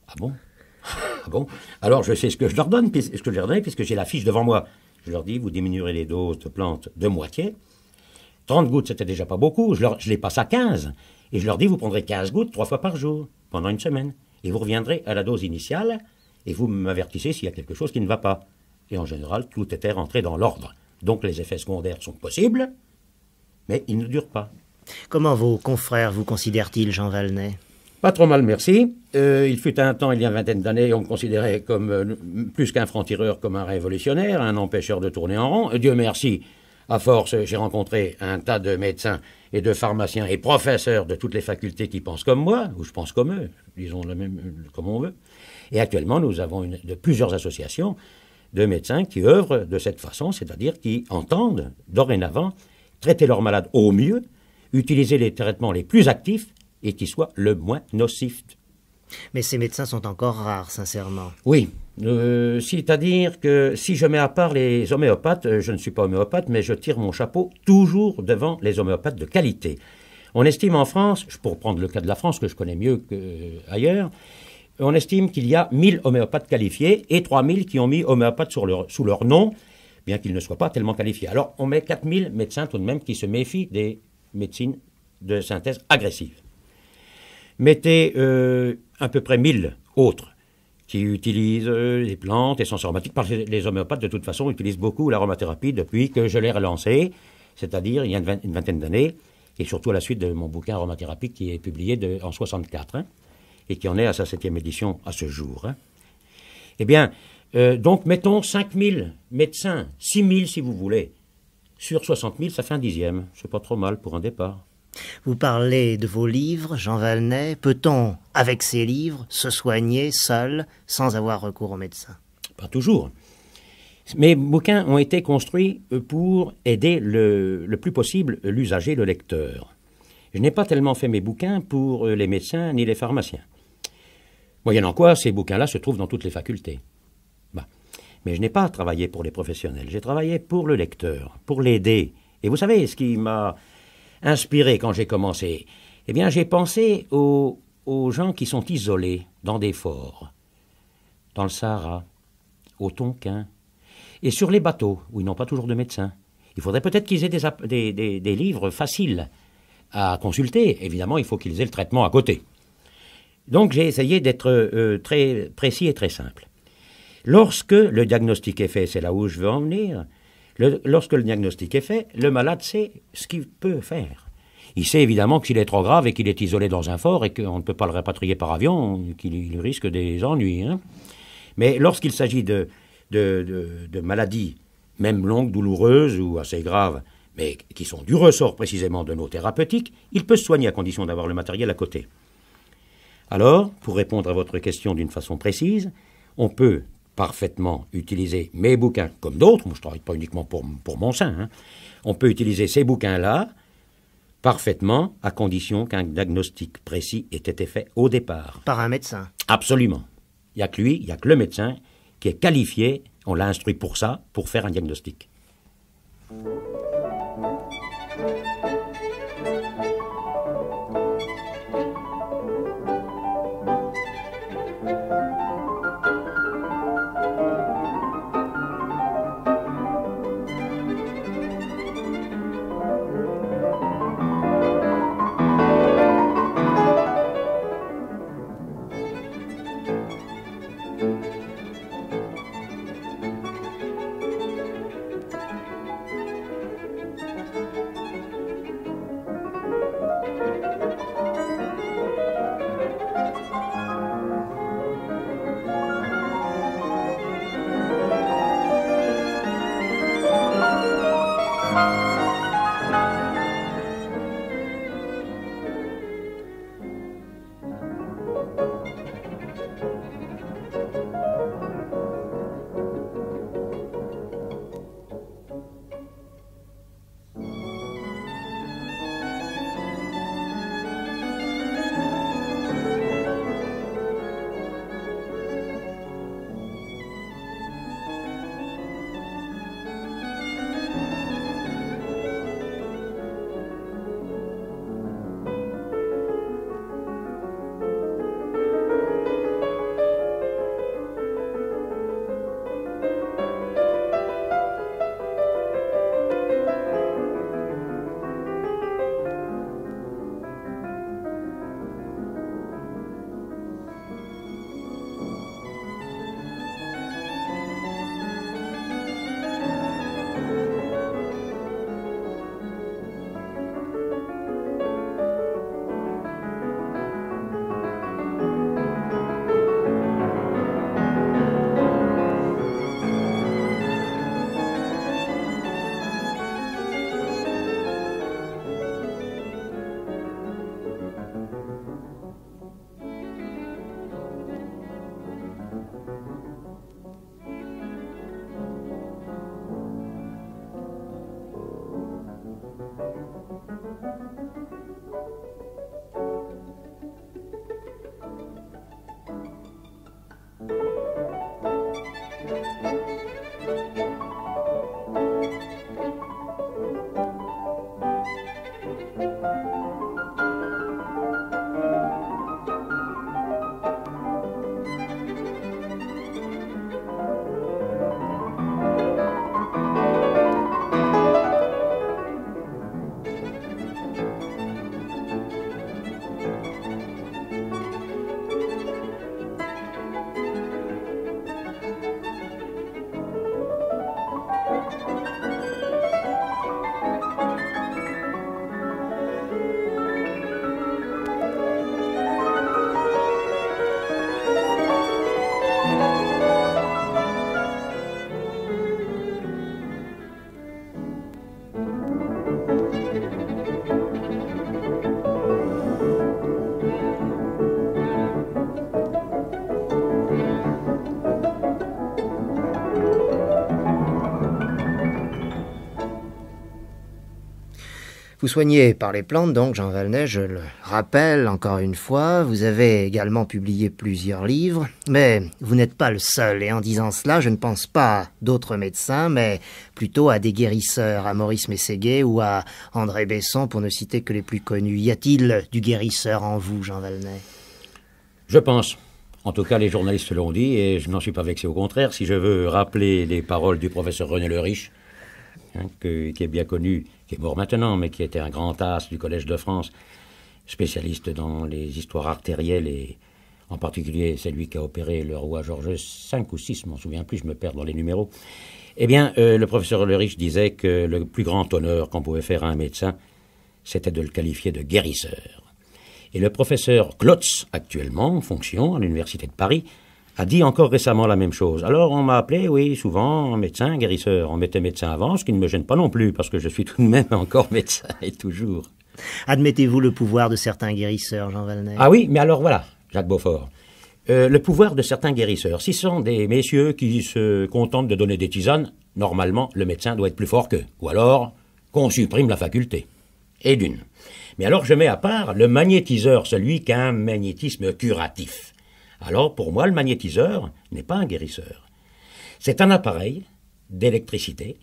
Ah bon? Ah bon? Alors je sais ce que je leur donne, puisque j'ai la fiche devant moi. Je leur dis: vous diminuerez les doses de plantes de moitié. 30 gouttes, c'était déjà pas beaucoup, je les passe à 15. Et je leur dis: vous prendrez 15 gouttes 3 fois par jour, pendant une semaine. Et vous reviendrez à la dose initiale, et vous m'avertissez s'il y a quelque chose qui ne va pas. Et en général, tout était rentré dans l'ordre. Donc les effets secondaires sont possibles, mais ils ne durent pas. Comment vos confrères vous considèrent-ils, Jean Valnet? Pas trop mal, merci. Il fut un temps, il y a une vingtaine d'années, on me considérait comme, plus qu'un franc-tireur, comme un révolutionnaire, un empêcheur de tourner en rond. Dieu merci, à force, j'ai rencontré un tas de médecins et de pharmaciens et professeurs de toutes les facultés qui pensent comme moi, ou je pense comme eux, disons le même, comme on veut. Et actuellement, nous avons plusieurs associations de médecins qui œuvrent de cette façon, c'est-à-dire qui entendent, dorénavant, traiter leurs malades au mieux, utiliser les traitements les plus actifs et qui soient le moins nocifs. Mais ces médecins sont encore rares, sincèrement. Oui, c'est-à-dire que si je mets à part les homéopathes, je ne suis pas homéopathe, mais je tire mon chapeau toujours devant les homéopathes de qualité. On estime en France, pour prendre le cas de la France, que je connais mieux qu'ailleurs, on estime qu'il y a 1000 homéopathes qualifiés et 3000 qui ont mis homéopathe sous leur nom, bien qu'ils ne soient pas tellement qualifiés. Alors, on met 4000 médecins tout de même qui se méfient des médecines de synthèse agressives. Mettez à peu près 1000 autres qui utilisent les plantes, essences aromatiques, parce que les homéopathes, de toute façon, utilisent beaucoup l'aromathérapie depuis que je l'ai relancée, c'est-à-dire il y a une vingtaine d'années, et surtout à la suite de mon bouquin Aromathérapie qui est publié en 1964, et qui en est à sa 7e édition à ce jour. Eh bien, donc mettons 5000 médecins, 6000 si vous voulez, sur 60 000, ça fait un dixième. C'est pas trop mal pour un départ. Vous parlez de vos livres, Jean Valnet. Peut-on, avec ces livres, se soigner seul, sans avoir recours aux médecins? Pas toujours. Mes bouquins ont été construits pour aider le plus possible l'usager, le lecteur. Je n'ai pas tellement fait mes bouquins pour les médecins ni les pharmaciens. Moyennant quoi, ces bouquins-là se trouvent dans toutes les facultés. Mais je n'ai pas travaillé pour les professionnels, j'ai travaillé pour le lecteur, pour l'aider. Et vous savez, ce qui m'a inspiré quand j'ai commencé, eh bien, j'ai pensé aux gens qui sont isolés dans des forts, dans le Sahara, au Tonkin, et sur les bateaux, où ils n'ont pas toujours de médecin. Il faudrait peut-être qu'ils aient des livres faciles à consulter. Évidemment, il faut qu'ils aient le traitement à côté. Donc, j'ai essayé d'être très précis et très simple. Lorsque le diagnostic est fait, c'est là où je veux en venir, lorsque le diagnostic est fait, le malade sait ce qu'il peut faire. Il sait évidemment que s'il est trop grave et qu'il est isolé dans un fort et qu'on ne peut pas le rapatrier par avion, qu'il risque des ennuis. Hein. Mais lorsqu'il s'agit de maladies, même longues, douloureuses ou assez graves, mais qui sont du ressort précisément de nos thérapeutiques, il peut se soigner à condition d'avoir le matériel à côté. Alors, pour répondre à votre question d'une façon précise, on peut parfaitement utiliser mes bouquins, comme d'autres, moi je ne travaille pas uniquement pour mon sein, hein. On peut utiliser ces bouquins-là parfaitement à condition qu'un diagnostic précis ait été fait au départ. Par un médecin. Absolument. Il n'y a que lui, il n'y a que le médecin qui est qualifié, on l'a instruit pour ça, pour faire un diagnostic. Vous soignez par les plantes, donc, Jean Valnet, je le rappelle encore une fois. Vous avez également publié plusieurs livres, mais vous n'êtes pas le seul. Et en disant cela, je ne pense pas à d'autres médecins, mais plutôt à des guérisseurs, à Maurice Mességuet ou à André Besson, pour ne citer que les plus connus. Y a-t-il du guérisseur en vous, Jean Valnet? Je pense. En tout cas, les journalistes l'ont dit, et je n'en suis pas vexé. Au contraire, si je veux rappeler les paroles du professeur René Le Riche, qui est bien connu, qui est mort maintenant, mais qui était un grand as du Collège de France, spécialiste dans les histoires artérielles, et en particulier celui qui a opéré le roi George V ou VI, je m'en souviens plus, je me perds dans les numéros. Eh bien, le professeur Le Riche disait que le plus grand honneur qu'on pouvait faire à un médecin, c'était de le qualifier de guérisseur. Et le professeur Klotz, actuellement en fonction à l'Université de Paris, a dit encore récemment la même chose. Alors on m'a appelé, oui, souvent médecin, guérisseur. On mettait médecin avant, ce qui ne me gêne pas non plus, parce que je suis tout de même encore médecin, et toujours. Admettez-vous le pouvoir de certains guérisseurs, Jean Valnet? Ah oui, mais alors voilà, Jacques Beaufort. Le pouvoir de certains guérisseurs. Si ce sont des messieurs qui se contentent de donner des tisanes, normalement, le médecin doit être plus fort qu'eux. Ou alors, qu'on supprime la faculté. Et d'une. Mais alors je mets à part le magnétiseur, celui qui a un magnétisme curatif. Alors, pour moi, le magnétiseur n'est pas un guérisseur. C'est un appareil d'électricité,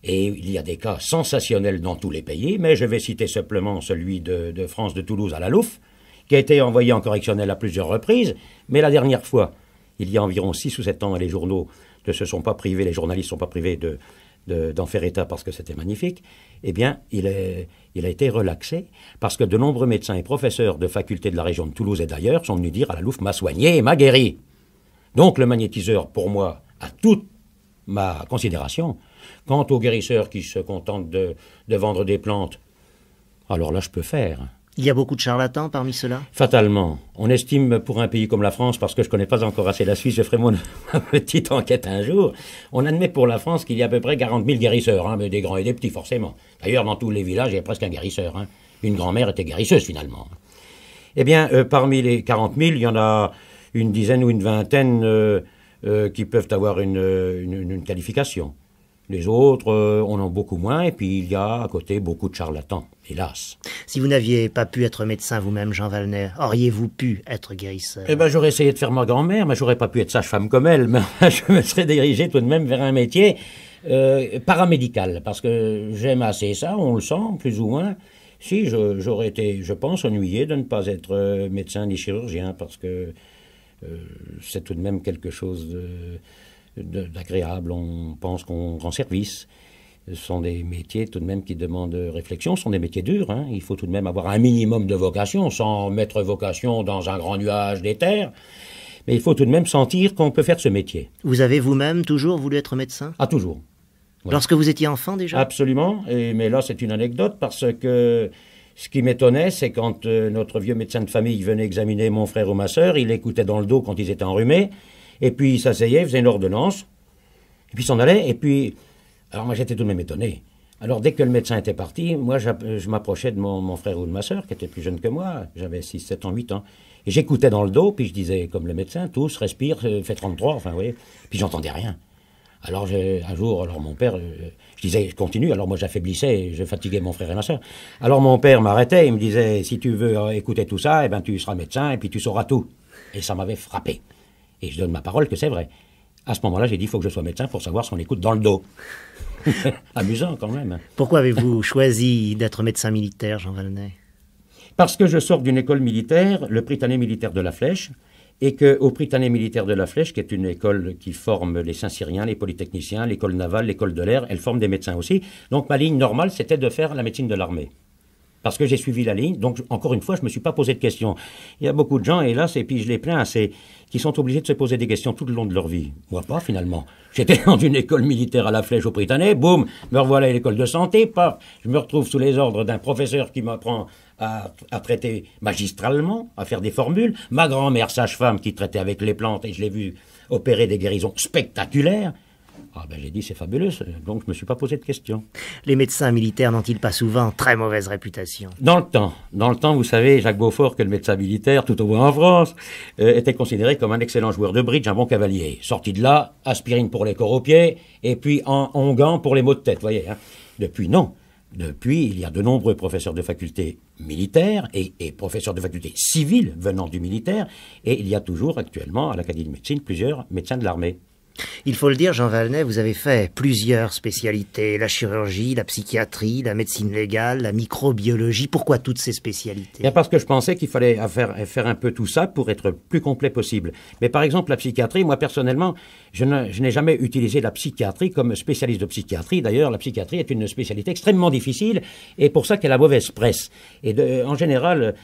et il y a des cas sensationnels dans tous les pays, mais je vais citer simplement celui de France, de Toulouse à la Louf, qui a été envoyé en correctionnel à plusieurs reprises, mais la dernière fois, il y a environ 6 ou 7 ans, les journaux ne se sont pas privés, les journalistes ne sont pas privés d'en faire état parce que c'était magnifique, eh bien, il a été relaxé parce que de nombreux médecins et professeurs de facultés de la région de Toulouse et d'ailleurs sont venus dire à la Louf m'a soigné et m'a guéri. Donc le magnétiseur, pour moi, a toute ma considération. Quant aux guérisseurs qui se contentent de vendre des plantes, alors là je peux faire. Il y a beaucoup de charlatans parmi ceux-là? Fatalement. On estime pour un pays comme la France, parce que je ne connais pas encore assez la Suisse, je ferai ma petite enquête un jour, on admet pour la France qu'il y a à peu près 40 000 guérisseurs, mais des grands et des petits forcément. D'ailleurs, dans tous les villages, il y a presque un guérisseur. Une grand-mère était guérisseuse finalement. Eh bien, parmi les 40 000, il y en a une dizaine ou une vingtaine qui peuvent avoir une qualification. Les autres, on en a beaucoup moins, et puis il y a à côté beaucoup de charlatans, hélas. Si vous n'aviez pas pu être médecin vous-même, Jean Valnet, auriez-vous pu être guérisseur? Eh bien, j'aurais essayé de faire ma grand-mère, mais j'aurais pas pu être sage-femme comme elle, mais je me serais dirigé tout de même vers un métier paramédical, parce que j'aime assez ça, on le sent, plus ou moins. Si, j'aurais été, je pense, ennuyé de ne pas être médecin ni chirurgien, parce que c'est tout de même quelque chose d'agréable, on pense qu'on rend service. Ce sont des métiers tout de même qui demandent réflexion, ce sont des métiers durs, il faut tout de même avoir un minimum de vocation, sans mettre vocation dans un grand nuage d'éther, mais il faut tout de même sentir qu'on peut faire ce métier. Vous avez vous-même toujours voulu être médecin? Ah, toujours. Ouais. Lorsque vous étiez enfant déjà? Absolument, mais là c'est une anecdote, parce que ce qui m'étonnait, c'est quand notre vieux médecin de famille venait examiner mon frère ou ma sœur, il écoutait dans le dos quand ils étaient enrhumés, et puis il s'asseyait, faisait une ordonnance, et puis s'en allait, et puis... Alors moi j'étais tout de même étonné. Alors dès que le médecin était parti, moi je m'approchais de mon frère ou de ma sœur, qui était plus jeune que moi, j'avais 6, 7 ans, 8 ans, et j'écoutais dans le dos, puis je disais, comme le médecin, tous, respire, fait 33, enfin vous voyez, puis j'entendais rien. Alors un jour, alors mon père, je disais, je continue, alors moi j'affaiblissais, je fatiguais mon frère et ma sœur. Alors mon père m'arrêtait, il me disait, si tu veux écouter tout ça, eh ben tu seras médecin, et puis tu sauras tout. Et ça m'avait frappé. Et je donne ma parole que c'est vrai. À ce moment-là, j'ai dit, il faut que je sois médecin pour savoir ce qu'on écoute dans le dos. Amusant quand même. Pourquoi avez-vous choisi d'être médecin militaire, Jean Valnet? Parce que je sors d'une école militaire, le Prytanée militaire de la Flèche, et qu'au Prytanée militaire de la Flèche, qui est une école qui forme les Saint-Cyriens, les polytechniciens, l'école navale, l'école de l'air, elle forme des médecins aussi. Donc ma ligne normale, c'était de faire la médecine de l'armée. Parce que j'ai suivi la ligne, donc encore une fois, je ne me suis pas posé de questions. Il y a beaucoup de gens, hélas, et puis je les plains assez, qui sont obligés de se poser des questions tout le long de leur vie. Moi pas, finalement. J'étais dans une école militaire à la Flèche au Prytanée, boum, me revoilà à l'école de santé, paf, je me retrouve sous les ordres d'un professeur qui m'apprend à traiter magistralement, à faire des formules, ma grand-mère sage-femme qui traitait avec les plantes, et je l'ai vu opérer des guérisons spectaculaires. Ah ben j'ai dit c'est fabuleux, donc je me suis pas posé de questions. Les médecins militaires n'ont-ils pas souvent très mauvaise réputation? Dans le temps, vous savez, Jacques Beaufort, que le médecin militaire, tout au moins en France, était considéré comme un excellent joueur de bridge, un bon cavalier. Sorti de là, aspirine pour les corps aux pieds, et puis en gants pour les maux de tête, voyez. Depuis, non. Depuis, il y a de nombreux professeurs de faculté militaires et professeurs de faculté civiles venant du militaire, et il y a toujours actuellement à l'Académie de médecine plusieurs médecins de l'armée. Il faut le dire, Jean Valnet, vous avez fait plusieurs spécialités, la chirurgie, la psychiatrie, la médecine légale, la microbiologie. Pourquoi toutes ces spécialités? Bien parce que je pensais qu'il fallait faire un peu tout ça pour être le plus complet possible. Mais par exemple, la psychiatrie, moi personnellement, je n'ai jamais utilisé la psychiatrie comme spécialiste de psychiatrie. D'ailleurs, la psychiatrie est une spécialité extrêmement difficile et pour ça qu'elle a mauvaise presse. Et en général,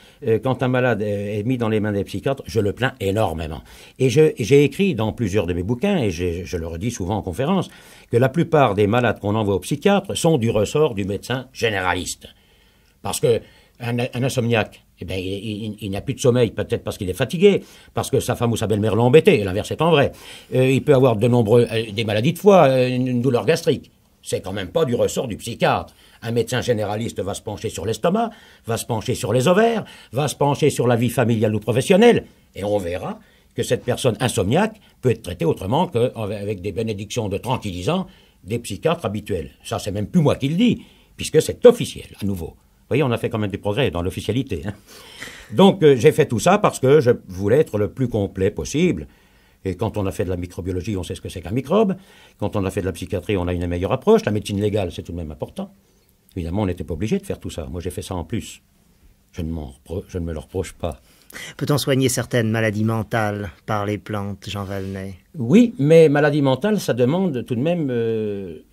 quand un malade est mis dans les mains des psychiatres, je le plains énormément. Et j'ai écrit dans plusieurs de mes bouquins, et je le redis souvent en conférence, que la plupart des malades qu'on envoie au psychiatre sont du ressort du médecin généraliste. Parce que un insomniaque, eh bien, il n'a plus de sommeil, peut-être parce qu'il est fatigué, parce que sa femme ou sa belle-mère l'a embêté, et l'inverse étant vrai. Il peut avoir des maladies de foie, une douleur gastrique. C'est quand même pas du ressort du psychiatre. Un médecin généraliste va se pencher sur l'estomac, va se pencher sur les ovaires, va se pencher sur la vie familiale ou professionnelle, et on verra que cette personne insomniaque peut être traitée autrement qu'avec des bénédictions de tranquillisants des psychiatres habituels. Ça, c'est même plus moi qui le dis, puisque c'est officiel, à nouveau. Vous voyez, on a fait quand même des progrès dans l'officialité. Hein. Donc, j'ai fait tout ça parce que je voulais être le plus complet possible. Et quand on a fait de la microbiologie, on sait ce que c'est qu'un microbe. Quand on a fait de la psychiatrie, on a une meilleure approche. La médecine légale, c'est tout de même important. Évidemment, on n'était pas obligé de faire tout ça. Moi, j'ai fait ça en plus. Je ne me le reproche pas. Peut-on soigner certaines maladies mentales par les plantes, Jean Valnet? Oui, mais maladie mentale, ça demande tout de même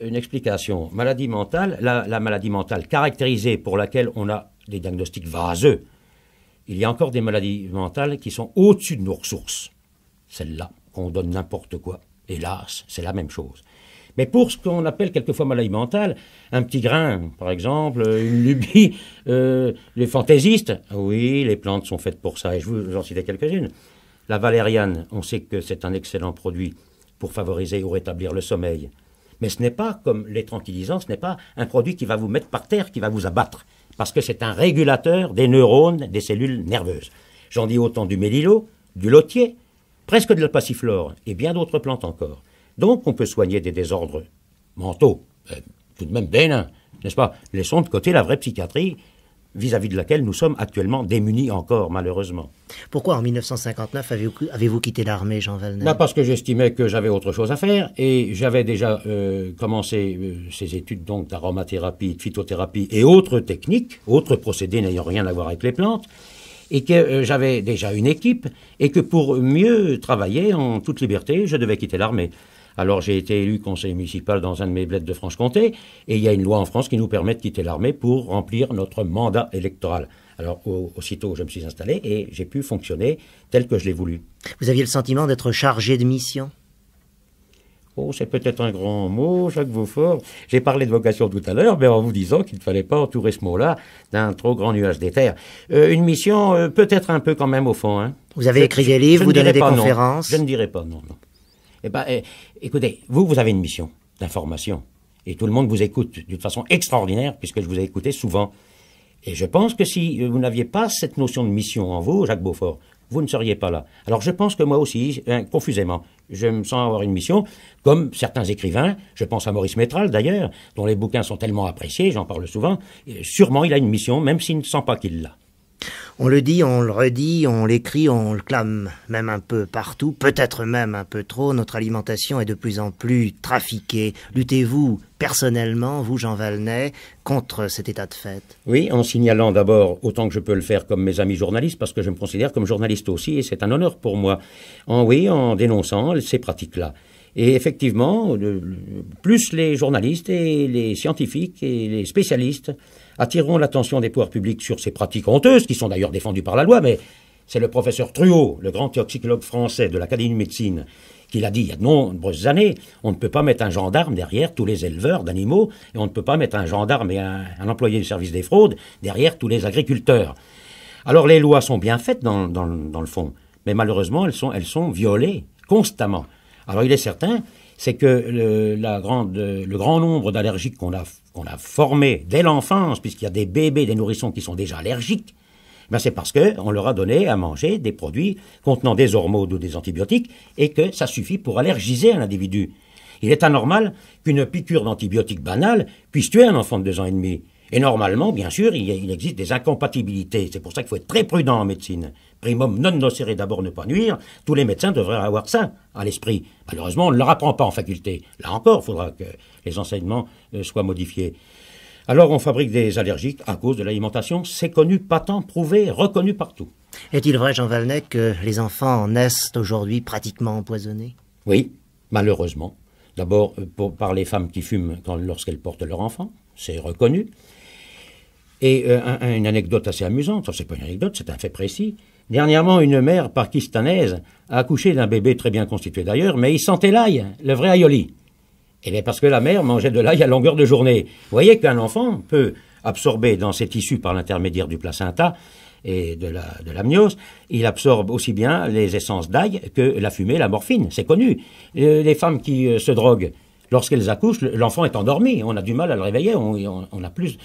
une explication. Maladie mentale, la maladie mentale caractérisée pour laquelle on a des diagnostics vaseux, il y a encore des maladies mentales qui sont au-dessus de nos ressources. Celles-là, qu'on donne n'importe quoi. Hélas, c'est la même chose. Mais pour ce qu'on appelle quelquefois maladie mentale, un petit grain, par exemple, une lubie, les fantaisistes, oui, les plantes sont faites pour ça, et j'en citais quelques-unes. La valériane, on sait que c'est un excellent produit pour favoriser ou rétablir le sommeil. Mais ce n'est pas, comme les tranquillisants, ce n'est pas un produit qui va vous mettre par terre, qui va vous abattre, parce que c'est un régulateur des neurones, des cellules nerveuses. J'en dis autant du mélilo, du lotier, presque de la passiflore, et bien d'autres plantes encore. Donc, on peut soigner des désordres mentaux, tout de même bénins, n'est-ce pas? Laissons de côté la vraie psychiatrie, vis-à-vis de laquelle nous sommes actuellement démunis encore, malheureusement. Pourquoi, en 1959, avez-vous quitté l'armée, Jean Valnet? Parce que j'estimais que j'avais autre chose à faire, et j'avais déjà commencé ces études donc d'aromathérapie, de phytothérapie et autres techniques, autres procédés n'ayant rien à voir avec les plantes, et que j'avais déjà une équipe, et que pour mieux travailler en toute liberté, je devais quitter l'armée. Alors j'ai été élu conseiller municipal dans un de mes bleds de Franche-Comté, et il y a une loi en France qui nous permet de quitter l'armée pour remplir notre mandat électoral. Alors aussitôt je me suis installé et j'ai pu fonctionner tel que je l'ai voulu. Vous aviez le sentiment d'être chargé de mission? Oh, c'est peut-être un grand mot, Jacques Beaufort. J'ai parlé de vocation tout à l'heure, mais en vous disant qu'il ne fallait pas entourer ce mot-là d'un trop grand nuage d'éther. Une mission, peut-être un peu quand même au fond. Hein. Vous avez écrit des livres, vous donnez des conférences? Je ne dirais pas non. Écoutez, vous avez une mission d'information. Et tout le monde vous écoute d'une façon extraordinaire, puisque je vous ai écouté souvent. Et je pense que si vous n'aviez pas cette notion de mission en vous, Jacques Beaufort, vous ne seriez pas là. Alors je pense que moi aussi, confusément, je me sens avoir une mission, comme certains écrivains, je pense à Maurice Métral d'ailleurs, dont les bouquins sont tellement appréciés, j'en parle souvent, sûrement il a une mission, même s'il ne sent pas qu'il l'a. On le dit, on le redit, on l'écrit, on le clame même un peu partout, peut-être même un peu trop. Notre alimentation est de plus en plus trafiquée. Luttez-vous personnellement, vous Jean Valnet, contre cet état de fait? Oui, en signalant d'abord, autant que je peux le faire comme mes amis journalistes, parce que je me considère comme journaliste aussi, et c'est un honneur pour moi. En dénonçant ces pratiques-là. Et effectivement, plus les journalistes et les scientifiques et les spécialistes attireront l'attention des pouvoirs publics sur ces pratiques honteuses, qui sont d'ailleurs défendues par la loi, mais c'est le professeur Truot, le grand toxicologue français de l'Académie de médecine, qui l'a dit il y a de nombreuses années, on ne peut pas mettre un gendarme derrière tous les éleveurs d'animaux, et on ne peut pas mettre un gendarme et un employé du service des fraudes derrière tous les agriculteurs. Alors les lois sont bien faites dans le fond, mais malheureusement elles sont violées constamment. Alors il est certain, c'est que le grand nombre d'allergiques qu'on a formés dès l'enfance, puisqu'il y a des bébés, des nourrissons qui sont déjà allergiques, c'est parce qu'on leur a donné à manger des produits contenant des hormones ou des antibiotiques et que ça suffit pour allergiser un individu. Il est anormal qu'une piqûre d'antibiotiques banale puisse tuer un enfant de 2 ans et demi. Et normalement, bien sûr, il existe des incompatibilités. C'est pour ça qu'il faut être très prudent en médecine. Primum non nocere, d'abord ne pas nuire. Tous les médecins devraient avoir ça à l'esprit. Malheureusement, on ne leur apprend pas en faculté. Là encore, il faudra que les enseignements soient modifiés. Alors, on fabrique des allergiques à cause de l'alimentation. C'est connu, patent, prouvé, reconnu partout. Est-il vrai, Jean Valnet, que les enfants naissent aujourd'hui pratiquement empoisonnés? Oui, malheureusement. D'abord, par les femmes qui fument lorsqu'elles portent leur enfant. C'est reconnu. Et une anecdote assez amusante, ça c'est pas une anecdote, c'est un fait précis. Dernièrement, une mère pakistanaise a accouché d'un bébé très bien constitué d'ailleurs, mais il sentait l'ail, le vrai aioli. Et bien parce que la mère mangeait de l'ail à longueur de journée. Vous voyez qu'un enfant peut absorber dans ses tissus par l'intermédiaire du placenta et de l'amnios, il absorbe aussi bien les essences d'ail que la fumée, la morphine, c'est connu. Les femmes qui se droguent, lorsqu'elles accouchent, l'enfant est endormi, on a du mal à le réveiller, on a plus...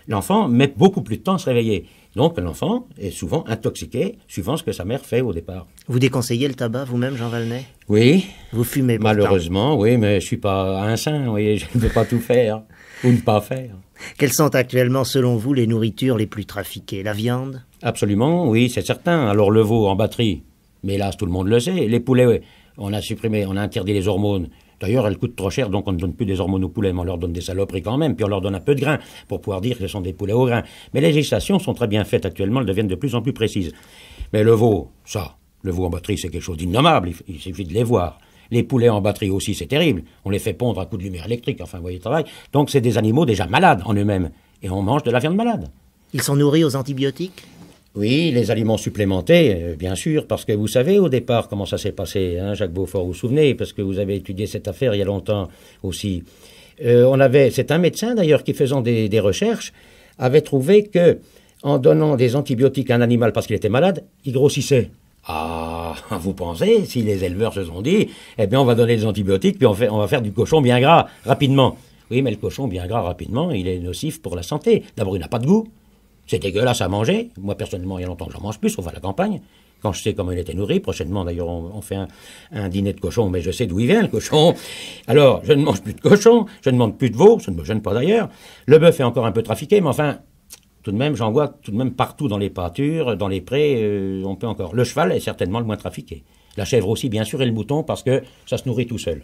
L'enfant met beaucoup plus de temps à se réveiller. Donc l'enfant est souvent intoxiqué, suivant ce que sa mère fait au départ. Vous déconseillez le tabac vous-même, Jean Valnet? Oui. Vous fumez pourtant. Malheureusement, oui, mais je ne suis pas un saint, vous voyez, je ne peux pas tout faire, ou ne pas faire. Quelles sont actuellement, selon vous, les nourritures les plus trafiquées? La viande? Absolument, oui, c'est certain. Alors le veau en batterie, mais hélas, tout le monde le sait. Les poulets, on a interdit les hormones. D'ailleurs, elles coûtent trop cher, donc on ne donne plus des hormones aux poulets, mais on leur donne des saloperies quand même, puis on leur donne un peu de grain pour pouvoir dire que ce sont des poulets au grain. Mais les législations sont très bien faites actuellement, elles deviennent de plus en plus précises. Mais le veau en batterie, c'est quelque chose d'innommable, il suffit de les voir. Les poulets en batterie aussi, c'est terrible. On les fait pondre à coups de lumière électrique, enfin, vous voyez le travail. Donc c'est des animaux déjà malades en eux-mêmes, et on mange de la viande malade. Ils sont nourris aux antibiotiques? Oui, les aliments supplémentés, bien sûr, parce que vous savez au départ comment ça s'est passé, hein, Jacques Beaufort, vous vous souvenez, parce que vous avez étudié cette affaire il y a longtemps aussi. C'est un médecin d'ailleurs qui, faisant des recherches, avait trouvé que en donnant des antibiotiques à un animal parce qu'il était malade, il grossissait. Ah, vous pensez, si les éleveurs se sont dit, eh bien on va donner des antibiotiques, puis on va faire du cochon bien gras, rapidement. Oui, mais le cochon bien gras, rapidement, il est nocif pour la santé. D'abord, il n'a pas de goût. C'est dégueulasse à manger. Moi, personnellement, il y a longtemps que j'en mange plus, sauf à la campagne. Quand je sais comment il était nourri, prochainement, d'ailleurs, on fait un dîner de cochon, mais je sais d'où il vient, le cochon. Alors, je ne mange plus de cochon, je ne mange plus de veau, ça ne me gêne pas d'ailleurs. Le bœuf est encore un peu trafiqué, mais enfin, tout de même, j'en vois tout de même partout dans les pâtures, dans les prés, on peut encore. Le cheval est certainement le moins trafiqué. La chèvre aussi, bien sûr, et le mouton, parce que ça se nourrit tout seul.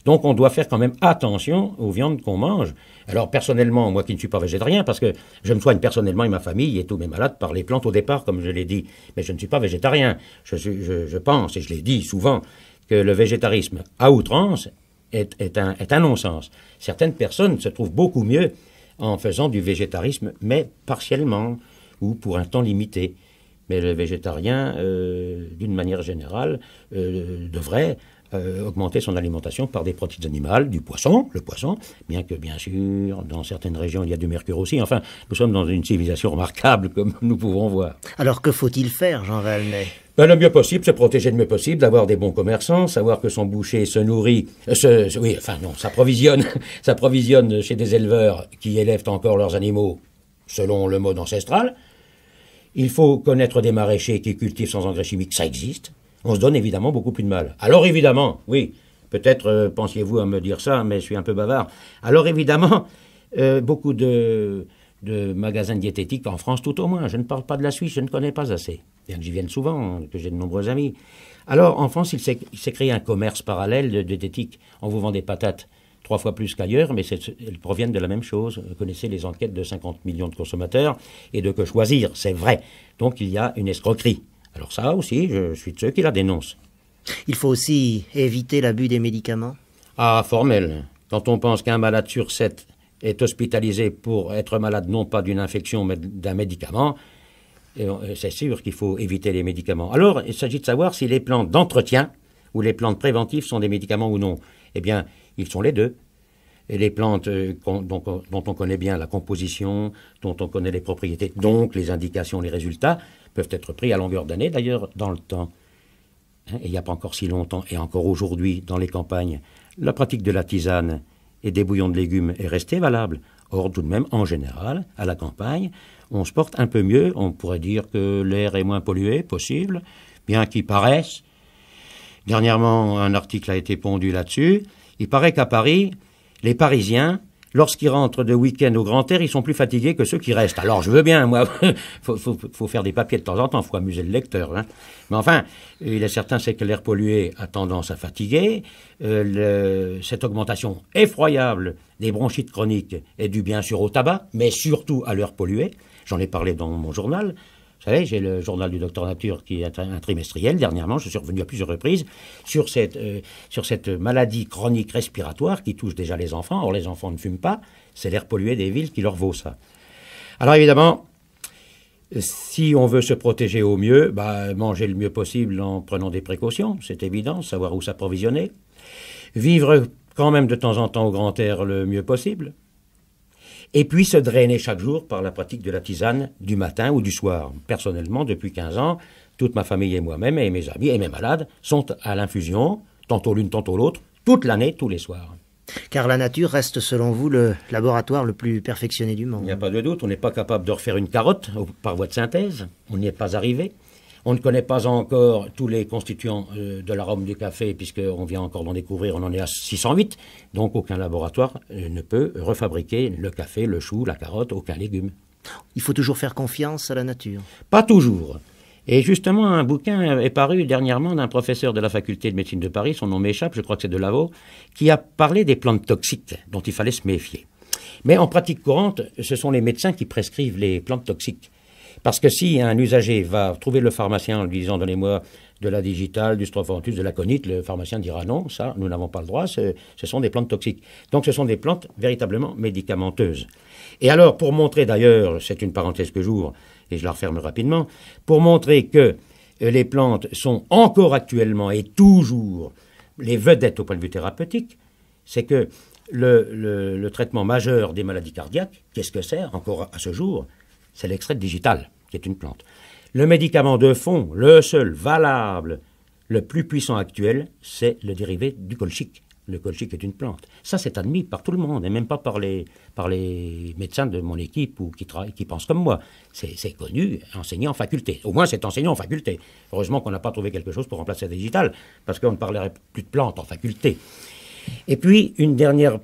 Donc on doit faire quand même attention aux viandes qu'on mange. Alors personnellement, moi qui ne suis pas végétarien, parce que je me soigne personnellement et ma famille et tous mes malades par les plantes au départ, comme je l'ai dit, mais je ne suis pas végétarien. Je pense, et je l'ai dit souvent, que le végétarisme à outrance est un non-sens. Certaines personnes se trouvent beaucoup mieux en faisant du végétarisme, mais partiellement, ou pour un temps limité. Mais le végétarien, d'une manière générale, devrait augmenter son alimentation par des protéines animales, le poisson, bien que, bien sûr, dans certaines régions, il y a du mercure aussi. Enfin, nous sommes dans une civilisation remarquable, comme nous pouvons voir. Alors, que faut-il faire, Jean Valnet? Le mieux possible, se protéger le mieux possible, d'avoir des bons commerçants, savoir que son boucher se nourrit, s'approvisionne chez des éleveurs qui élèvent encore leurs animaux selon le mode ancestral. Il faut connaître des maraîchers qui cultivent sans engrais chimiques, ça existe. On se donne évidemment beaucoup plus de mal. Alors évidemment, oui, peut-être pensiez-vous à me dire ça, mais je suis un peu bavard. Alors évidemment, beaucoup de magasins diététiques en France, tout au moins. Je ne parle pas de la Suisse, je ne connais pas assez. Bien que j'y vienne souvent, que j'ai de nombreux amis. Alors en France, il s'est créé un commerce parallèle de diététique. On vous vend des patates 3 fois plus qu'ailleurs, mais elles proviennent de la même chose. Vous connaissez les enquêtes de 50 millions de consommateurs et de Que Choisir, c'est vrai. Donc il y a une escroquerie. Alors ça aussi, je suis de ceux qui la dénoncent. Il faut aussi éviter l'abus des médicaments? Ah, formel. Quand on pense qu'un malade sur 7 est hospitalisé pour être malade non pas d'une infection mais d'un médicament, c'est sûr qu'il faut éviter les médicaments. Alors, il s'agit de savoir si les plantes d'entretien ou les plantes préventives sont des médicaments ou non. Eh bien, ils sont les deux. Et les plantes dont on connaît bien la composition, dont on connaît les propriétés, donc les indications, les résultats, peuvent être pris à longueur d'année, d'ailleurs, dans le temps. Et il n'y a pas encore si longtemps, et encore aujourd'hui, dans les campagnes, la pratique de la tisane et des bouillons de légumes est restée valable. Or, tout de même, en général, à la campagne, on se porte un peu mieux. On pourrait dire que l'air est moins pollué, possible, bien qu'il paraisse. Dernièrement, un article a été pondu là-dessus. Il paraît qu'à Paris, les Parisiens lorsqu'ils rentrent de week-end au grand air, ils sont plus fatigués que ceux qui restent. Alors, je veux bien, moi, faut faire des papiers de temps en temps, faut amuser le lecteur, hein. Mais enfin, il est certain, c'est que l'air pollué a tendance à fatiguer. Cette augmentation effroyable des bronchites chroniques est due bien sûr au tabac, mais surtout à l'air pollué. J'en ai parlé dans mon journal. Vous savez, j'ai le journal du Docteur Nature qui est un trimestriel. Dernièrement, je suis revenu à plusieurs reprises sur cette maladie chronique respiratoire qui touche déjà les enfants. Or, les enfants ne fument pas. C'est l'air pollué des villes qui leur vaut ça. Alors, évidemment, si on veut se protéger au mieux, manger le mieux possible en prenant des précautions, c'est évident, savoir où s'approvisionner. Vivre quand même de temps en temps au grand air le mieux possible. Et puis se drainer chaque jour par la pratique de la tisane du matin ou du soir. Personnellement, depuis 15 ans, toute ma famille et moi-même, et mes amis et mes malades, sont à l'infusion, tantôt l'une, tantôt l'autre, toute l'année, tous les soirs. Car la nature reste, selon vous, le laboratoire le plus perfectionné du monde. Il n'y a pas de doute, on n'est pas capable de refaire une carotte par voie de synthèse, on n'y est pas arrivé. On ne connaît pas encore tous les constituants de l'arôme du café, puisqu'on vient encore d'en découvrir, on en est à 608. Donc aucun laboratoire ne peut refabriquer le café, le chou, la carotte, aucun légume. Il faut toujours faire confiance à la nature. Pas toujours. Et justement, un bouquin est paru dernièrement d'un professeur de la faculté de médecine de Paris, son nom m'échappe, je crois que c'est Delaveau, qui a parlé des plantes toxiques dont il fallait se méfier. Mais en pratique courante, ce sont les médecins qui prescrivent les plantes toxiques. Parce que si un usager va trouver le pharmacien en lui disant « donnez-moi de la digitale, du strophanthus, de l'aconite », le pharmacien dira « non, ça, nous n'avons pas le droit, ce sont des plantes toxiques ». Donc ce sont des plantes véritablement médicamenteuses. Et alors, pour montrer d'ailleurs, c'est une parenthèse que j'ouvre, et je la referme rapidement, pour montrer que les plantes sont encore actuellement et toujours les vedettes au point de vue thérapeutique, c'est que le traitement majeur des maladies cardiaques, qu'est-ce que c'est encore à ce jour ? C'est l'extrait digital, qui est une plante. Le médicament de fond, le seul valable, le plus puissant actuel, c'est le dérivé du colchique. Le colchique est une plante. Ça, c'est admis par tout le monde, et même pas par les médecins de mon équipe ou qui pensent comme moi. C'est connu, enseigné en faculté. Au moins, c'est enseigné en faculté. Heureusement qu'on n'a pas trouvé quelque chose pour remplacer le digital, parce qu'on ne parlerait plus de plantes en faculté. Et puis, une dernière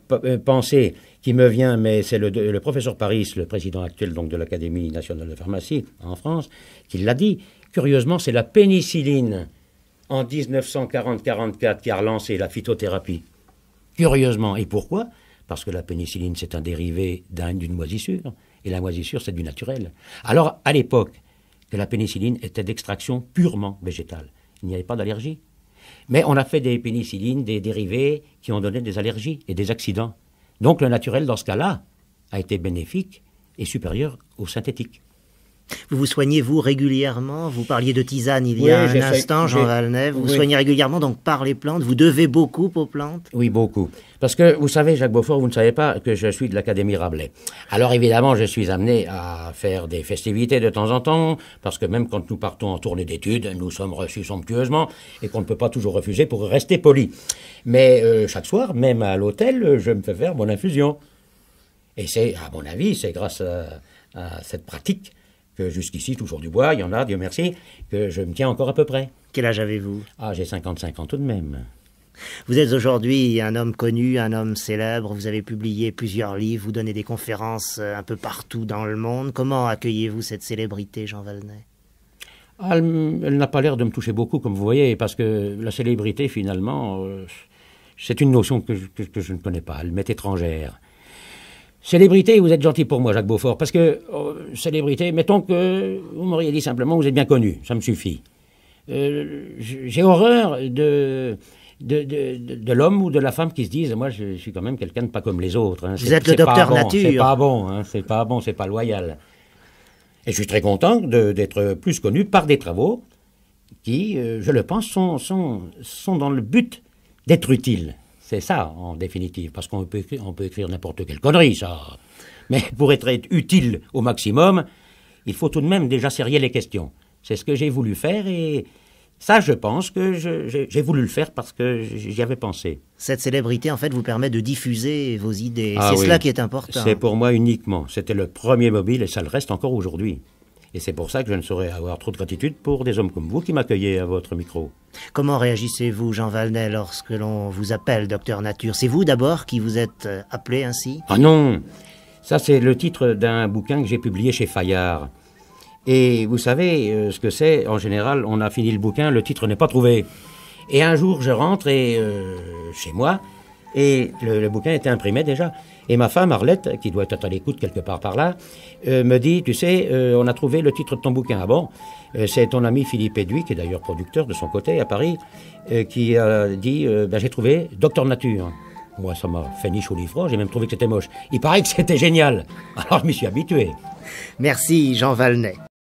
pensée qui me vient, mais c'est le professeur Paris, le président actuel donc, de l'Académie nationale de pharmacie en France, qui l'a dit. Curieusement, c'est la pénicilline en 1940-44 qui a relancé la phytothérapie. Curieusement. Et pourquoi ? Parce que la pénicilline, c'est un dérivé d'une moisissure. Et la moisissure, c'est du naturel. Alors, à l'époque, que la pénicilline était d'extraction purement végétale. Il n'y avait pas d'allergie. Mais on a fait des pénicillines, des dérivés qui ont donné des allergies et des accidents. Donc le naturel, dans ce cas-là, a été bénéfique et supérieur au synthétique. Vous vous soignez, vous, régulièrement? Vous parliez de tisane il y a un instant, Jean Valnet. Vous vous soignez régulièrement, donc par les plantes. Vous devez beaucoup aux plantes? Oui, beaucoup. Parce que, vous savez, Jacques Beaufort, vous ne savez pas que je suis de l'Académie Rabelais. Alors, évidemment, je suis amené à faire des festivités de temps en temps, parce que même quand nous partons en tournée d'études, nous sommes reçus somptueusement, et qu'on ne peut pas toujours refuser pour rester poli. Mais chaque soir, même à l'hôtel, je me fais faire mon infusion. Et c'est, à mon avis, c'est grâce à cette pratique que jusqu'ici, toujours du bois, il y en a, Dieu merci, que je me tiens encore à peu près. Quel âge avez-vous? Ah, j'ai 55 ans tout de même. Vous êtes aujourd'hui un homme connu, un homme célèbre, vous avez publié plusieurs livres, vous donnez des conférences un peu partout dans le monde. Comment accueillez-vous cette célébrité, Jean Valnet? Ah, elle n'a pas l'air de me toucher beaucoup, comme vous voyez, parce que la célébrité, finalement, c'est une notion que je ne connais pas, elle m'est étrangère. Célébrité, vous êtes gentil pour moi, Jacques Beaufort, parce que, célébrité, mettons que vous m'auriez dit simplement, vous êtes bien connu, ça me suffit. J'ai horreur de l'homme ou de la femme qui se disent, moi je suis quand même quelqu'un de pas comme les autres. Hein. Vous êtes le docteur nature. C'est pas bon, hein, c'est pas bon, c'est pas loyal. Et je suis très content d'être plus connu par des travaux qui, je le pense, sont dans le but d'être utiles. C'est ça, en définitive, parce qu'on peut écrire n'importe quelle connerie, ça. Mais pour être utile au maximum, il faut tout de même déjà serrer les questions. C'est ce que j'ai voulu faire et ça, je pense que j'ai voulu le faire parce que j'y avais pensé. Cette célébrité, en fait, vous permet de diffuser vos idées. C'est cela qui est important. C'est pour moi uniquement. C'était le premier mobile et ça le reste encore aujourd'hui. Et c'est pour ça que je ne saurais avoir trop de gratitude pour des hommes comme vous qui m'accueillez à votre micro. Comment réagissez-vous, Jean Valnet, lorsque l'on vous appelle Docteur Nature? C'est vous d'abord qui vous êtes appelé ainsi? Ah non! Ça, c'est le titre d'un bouquin que j'ai publié chez Fayard. Et vous savez ce que c'est? En général, on a fini le bouquin, le titre n'est pas trouvé. Et un jour, je rentre chez moi, et le bouquin était imprimé déjà. Et ma femme, Arlette, qui doit être à l'écoute quelque part par là, me dit, tu sais, on a trouvé le titre de ton bouquin. Ah bon? C'est ton ami Philippe Edoui, qui est d'ailleurs producteur de son côté à Paris, qui a dit, j'ai trouvé Docteur Nature. Moi, ça m'a fait ni chaud ni froid, j'ai même trouvé que c'était moche. Il paraît que c'était génial. Alors je m'y suis habitué. Merci, Jean Valnet.